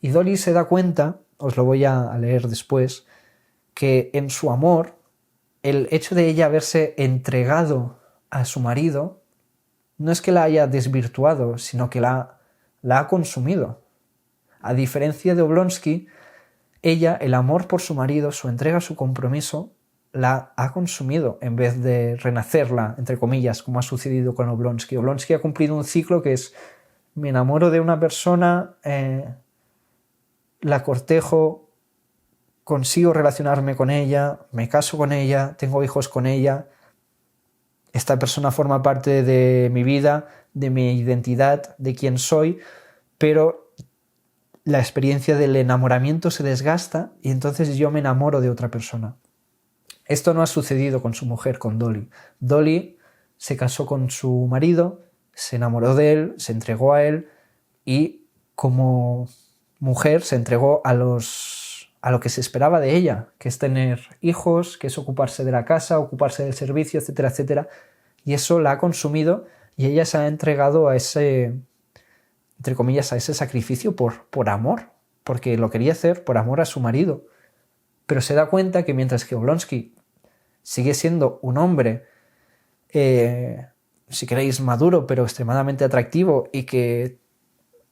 Y Dolly se da cuenta, os lo voy a leer después, que en su amor, el hecho de ella haberse entregado a su marido no es que la haya desvirtuado, sino que la ha consumido. A diferencia de Oblonsky, ella, el amor por su marido, su entrega, su compromiso, la ha consumido en vez de renacerla, entre comillas, como ha sucedido con Oblonsky. Oblonsky ha cumplido un ciclo que es: me enamoro de una persona, la cortejo, consigo relacionarme con ella, me caso con ella, tengo hijos con ella, esta persona forma parte de mi vida, de mi identidad, de quién soy, pero la experiencia del enamoramiento se desgasta y entonces yo me enamoro de otra persona. Esto no ha sucedido con su mujer, con Dolly. Dolly se casó con su marido, se enamoró de él, se entregó a él y como mujer se entregó a lo que se esperaba de ella, que es tener hijos, que es ocuparse de la casa, ocuparse del servicio, etcétera, etcétera. Y eso la ha consumido y ella se ha entregado a ese, entre comillas, a ese sacrificio por amor, porque lo quería hacer por amor a su marido. Pero se da cuenta que mientras que Oblonsky sigue siendo un hombre, si queréis, maduro, pero extremadamente atractivo y que,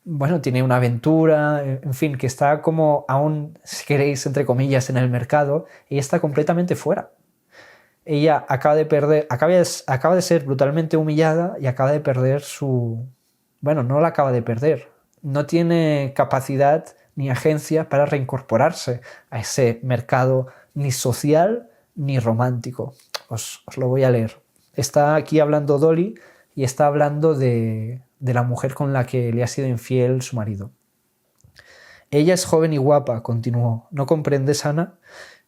bueno, tiene una aventura, en fin, que está como aún, si queréis, entre comillas, en el mercado, ella está completamente fuera. Ella acaba de ser brutalmente humillada y acaba de perder su... Bueno, no la acaba de perder. no tiene capacidad ni agencia para reincorporarse a ese mercado ni social ni romántico. Os lo voy a leer. Está aquí hablando Dolly y está hablando de la mujer con la que le ha sido infiel su marido. Ella es joven y guapa, continuó. ¿No comprendes, Ana?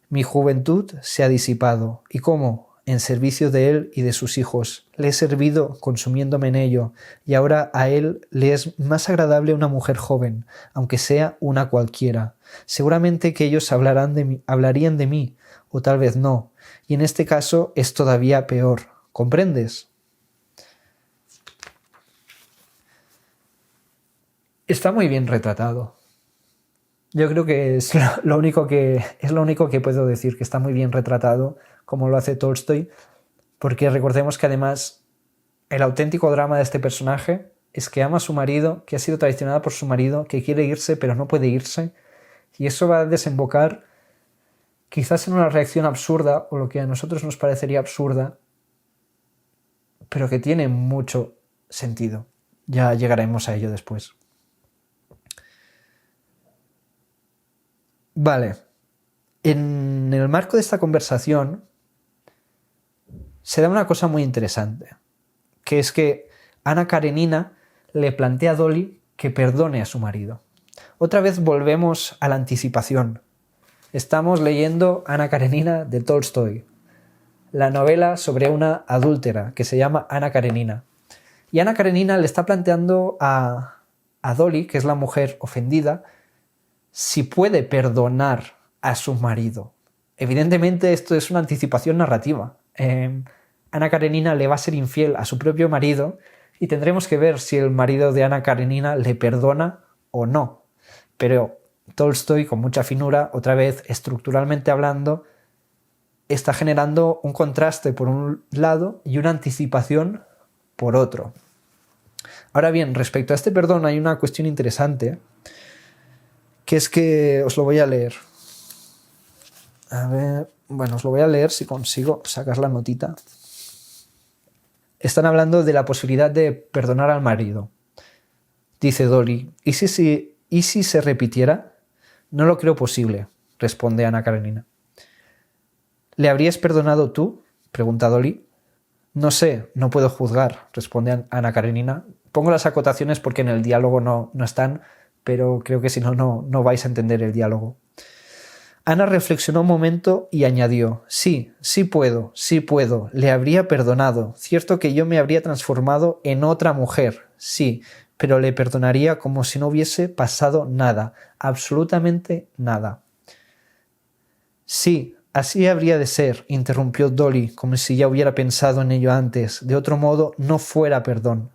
Mi juventud se ha disipado. ¿Y cómo? En servicio de él y de sus hijos. Le he servido consumiéndome en ello, y ahora a él le es más agradable una mujer joven, aunque sea una cualquiera. Seguramente que ellos hablarían de mí, o tal vez no, y en este caso es todavía peor. ¿Comprendes? Está muy bien retratado. Yo creo que es lo único que puedo decir, que está muy bien retratado, como lo hace Tolstoy, porque recordemos que además el auténtico drama de este personaje es que ama a su marido, que ha sido traicionada por su marido, que quiere irse pero no puede irse, y eso va a desembocar quizás en una reacción absurda, o lo que a nosotros nos parecería absurda, pero que tiene mucho sentido. Ya llegaremos a ello después. Vale, en el marco de esta conversación se da una cosa muy interesante, que es que Ana Karenina le plantea a Dolly que perdone a su marido. Otra vez volvemos a la anticipación. Estamos leyendo Ana Karenina de Tolstoy, la novela sobre una adúltera que se llama Ana Karenina. Y Ana Karenina le está planteando a Dolly, que es la mujer ofendida, si puede perdonar a su marido. Evidentemente esto es una anticipación narrativa. Ana Karenina le va a ser infiel a su propio marido y tendremos que ver si el marido de Ana Karenina le perdona o no. Pero Tolstoy, con mucha finura, otra vez estructuralmente hablando, está generando un contraste por un lado y una anticipación por otro. Ahora bien, respecto a este perdón hay una cuestión interesante, que es que os lo voy a leer. A ver, bueno, os lo voy a leer si consigo sacar la notita. Están hablando de la posibilidad de perdonar al marido. Dice Dolly, ¿y si se repitiera? No lo creo posible, responde Ana Karenina. ¿Le habrías perdonado tú? Pregunta Dolly. No sé, no puedo juzgar, responde Ana Karenina. Pongo las acotaciones porque en el diálogo no están, pero creo que si no vais a entender el diálogo. Ana reflexionó un momento y añadió, sí puedo, le habría perdonado. Cierto que yo me habría transformado en otra mujer, sí, pero le perdonaría como si no hubiese pasado nada, absolutamente nada. Sí, así habría de ser, interrumpió Dolly, como si ya hubiera pensado en ello antes. De otro modo, no fuera perdón.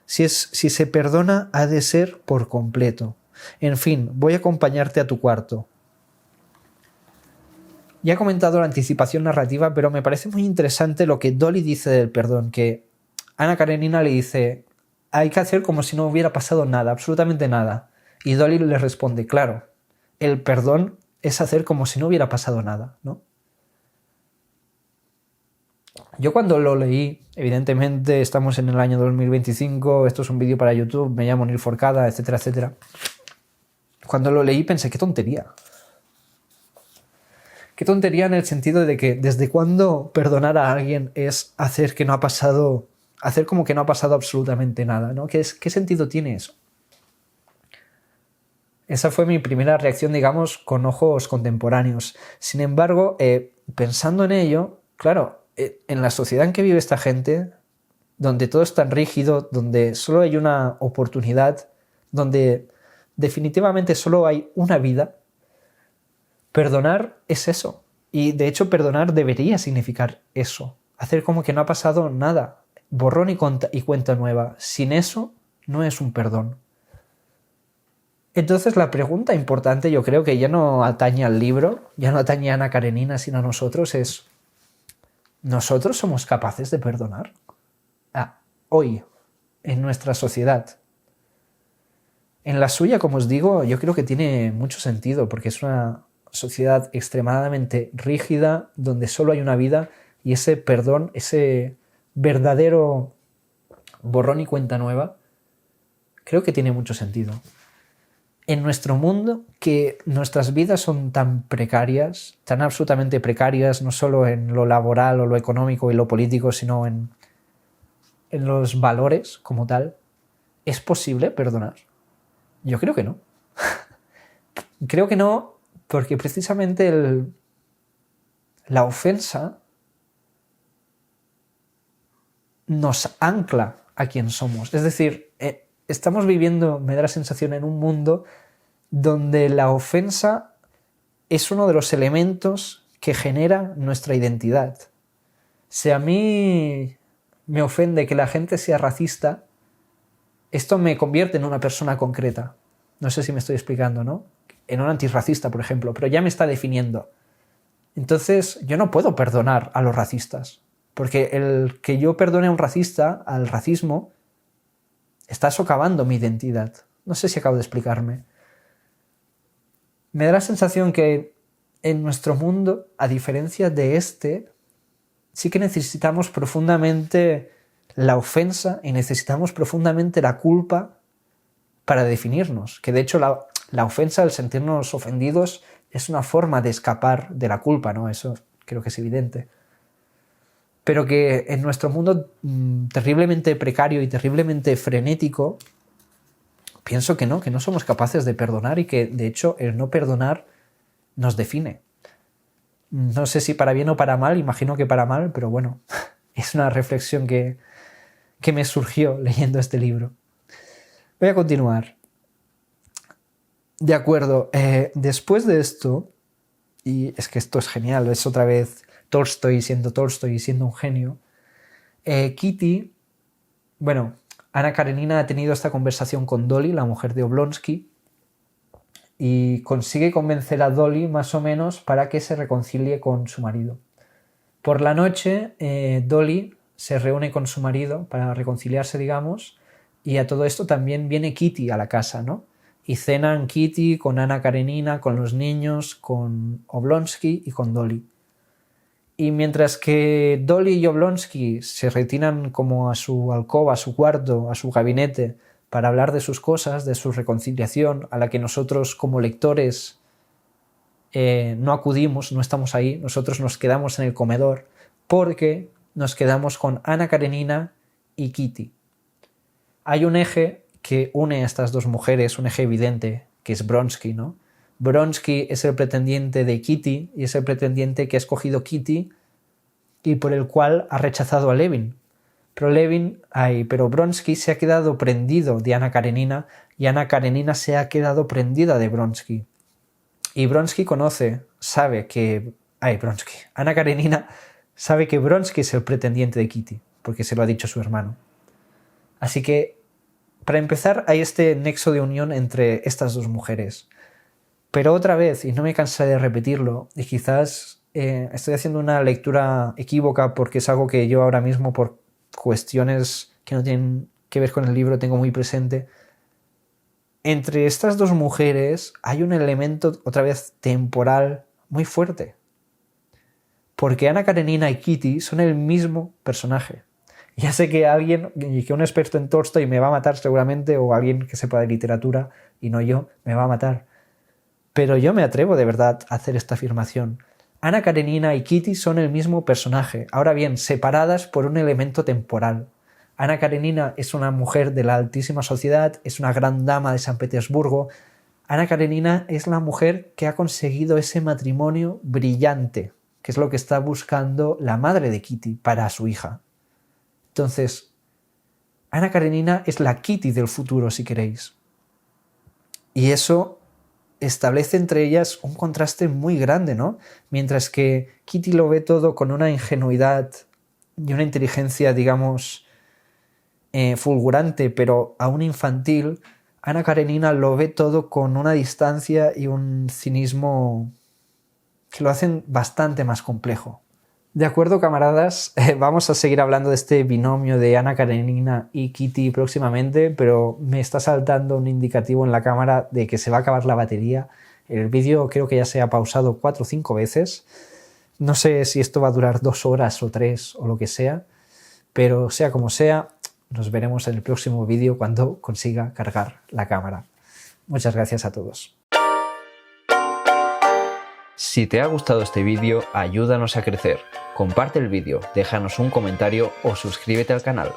Si se perdona, ha de ser por completo. En fin, voy a acompañarte a tu cuarto. Ya he comentado la anticipación narrativa, pero me parece muy interesante lo que Dolly dice del perdón, que Ana Karenina le dice, hay que hacer como si no hubiera pasado nada, absolutamente nada. Y Dolly le responde, claro, el perdón es hacer como si no hubiera pasado nada, ¿no? Yo cuando lo leí, evidentemente estamos en el año 2025, esto es un vídeo para YouTube, me llamo Nil Forcada, etcétera, etcétera. Cuando lo leí pensé, qué tontería. Qué tontería en el sentido de que desde cuándo perdonar a alguien es hacer como que no ha pasado absolutamente nada, ¿no? ¿Qué sentido tiene eso? Esa fue mi primera reacción, digamos, con ojos contemporáneos. Sin embargo, pensando en ello, claro, en la sociedad en que vive esta gente, donde todo es tan rígido, donde solo hay una oportunidad, donde definitivamente solo hay una vida, perdonar es eso. Y de hecho perdonar debería significar eso. Hacer como que no ha pasado nada. Borrón y cuenta nueva. Sin eso no es un perdón. Entonces la pregunta importante, yo creo que ya no atañe al libro, ya no atañe a Ana Karenina, sino a nosotros, es ¿nosotros somos capaces de perdonar? Hoy, en nuestra sociedad. En la suya, como os digo, yo creo que tiene mucho sentido, porque es una sociedad extremadamente rígida, donde solo hay una vida, y ese perdón, ese verdadero borrón y cuenta nueva, creo que tiene mucho sentido. en nuestro mundo que nuestras vidas son tan precarias, tan absolutamente precarias, no solo en lo laboral o lo económico y lo político, sino en los valores como tal. ¿Es posible perdonar? Yo creo que no. Creo que no, porque precisamente la ofensa nos ancla a quien somos. Es decir, estamos viviendo, me da la sensación, en un mundo donde la ofensa es uno de los elementos que genera nuestra identidad. Si a mí me ofende que la gente sea racista, esto me convierte en una persona concreta. No sé si me estoy explicando, ¿no? En un antirracista, por ejemplo, pero ya me está definiendo. Entonces, yo no puedo perdonar a los racistas, porque el que yo perdone a un racista, al racismo, está socavando mi identidad. No sé si acabo de explicarme. Me da la sensación que en nuestro mundo, a diferencia de sí que necesitamos profundamente la ofensa y necesitamos profundamente la culpa para definirnos. Que de hecho la ofensa, el sentirnos ofendidos, es una forma de escapar de la culpa, ¿no? Eso creo que es evidente. Pero que en nuestro mundo terriblemente precario y terriblemente frenético, pienso que no somos capaces de perdonar y que, de hecho, el no perdonar nos define. No sé si para bien o para mal, imagino que para mal, pero bueno, es una reflexión que me surgió leyendo este libro. Voy a continuar. De acuerdo, después de esto, y es que esto es genial, es otra vez Tolstoy y siendo un genio, Kitty, bueno, Ana Karenina ha tenido esta conversación con Dolly, la mujer de Oblonsky, y consigue convencer a Dolly más o menos para que se reconcilie con su marido. Por la noche, Dolly se reúne con su marido para reconciliarse, digamos, y a todo esto también viene Kitty a la casa, ¿no? Y cenan Kitty con Ana Karenina, con los niños, con Oblonsky y con Dolly. Y mientras que Dolly y Oblonsky se retiran como a su alcoba, a su cuarto, a su gabinete, para hablar de sus cosas, de su reconciliación, a la que nosotros como lectores no acudimos, no estamos ahí, nosotros nos quedamos en el comedor porque nos quedamos con Ana Karenina y Kitty. Hay un eje que une a estas dos mujeres, un eje evidente, que es Bronsky, ¿no? Bronsky es el pretendiente de Kitty y es el pretendiente que ha escogido Kitty y por el cual ha rechazado a Levin. Pero Bronsky se ha quedado prendido de Ana Karenina y Ana Karenina se ha quedado prendida de Bronsky. Y Ana Karenina sabe que Bronsky es el pretendiente de Kitty, porque se lo ha dicho su hermano. Así que, para empezar, hay este nexo de unión entre estas dos mujeres. Pero otra vez, y no me cansaré de repetirlo, y quizás estoy haciendo una lectura equívoca porque es algo que yo ahora mismo, por cuestiones que no tienen que ver con el libro, tengo muy presente. Entre estas dos mujeres hay un elemento, otra vez, temporal muy fuerte. Porque Ana Karenina y Kitty son el mismo personaje. Ya sé que un experto en Tolstoy me va a matar seguramente, o alguien que sepa de literatura, y no yo, me va a matar. Pero yo me atrevo de verdad a hacer esta afirmación. Ana Karenina y Kitty son el mismo personaje, ahora bien, separadas por un elemento temporal. Ana Karenina es una mujer de la altísima sociedad, es una gran dama de San Petersburgo. Ana Karenina es la mujer que ha conseguido ese matrimonio brillante, que es lo que está buscando la madre de Kitty para su hija. Entonces, Ana Karenina es la Kitty del futuro, si queréis. Y eso establece entre ellas un contraste muy grande, ¿no? Mientras que Kitty lo ve todo con una ingenuidad y una inteligencia, digamos, fulgurante, pero aún infantil, Ana Karenina lo ve todo con una distancia y un cinismo que lo hacen bastante más complejo. De acuerdo, camaradas, vamos a seguir hablando de este binomio de Ana Karenina y Kitty próximamente, pero me está saltando un indicativo en la cámara de que se va a acabar la batería. El vídeo creo que ya se ha pausado 4 o 5 veces. No sé si esto va a durar 2 horas o 3 o lo que sea, pero sea como sea, nos veremos en el próximo vídeo cuando consiga cargar la cámara. Muchas gracias a todos. Si te ha gustado este vídeo, ayúdanos a crecer. Comparte el vídeo, déjanos un comentario o suscríbete al canal.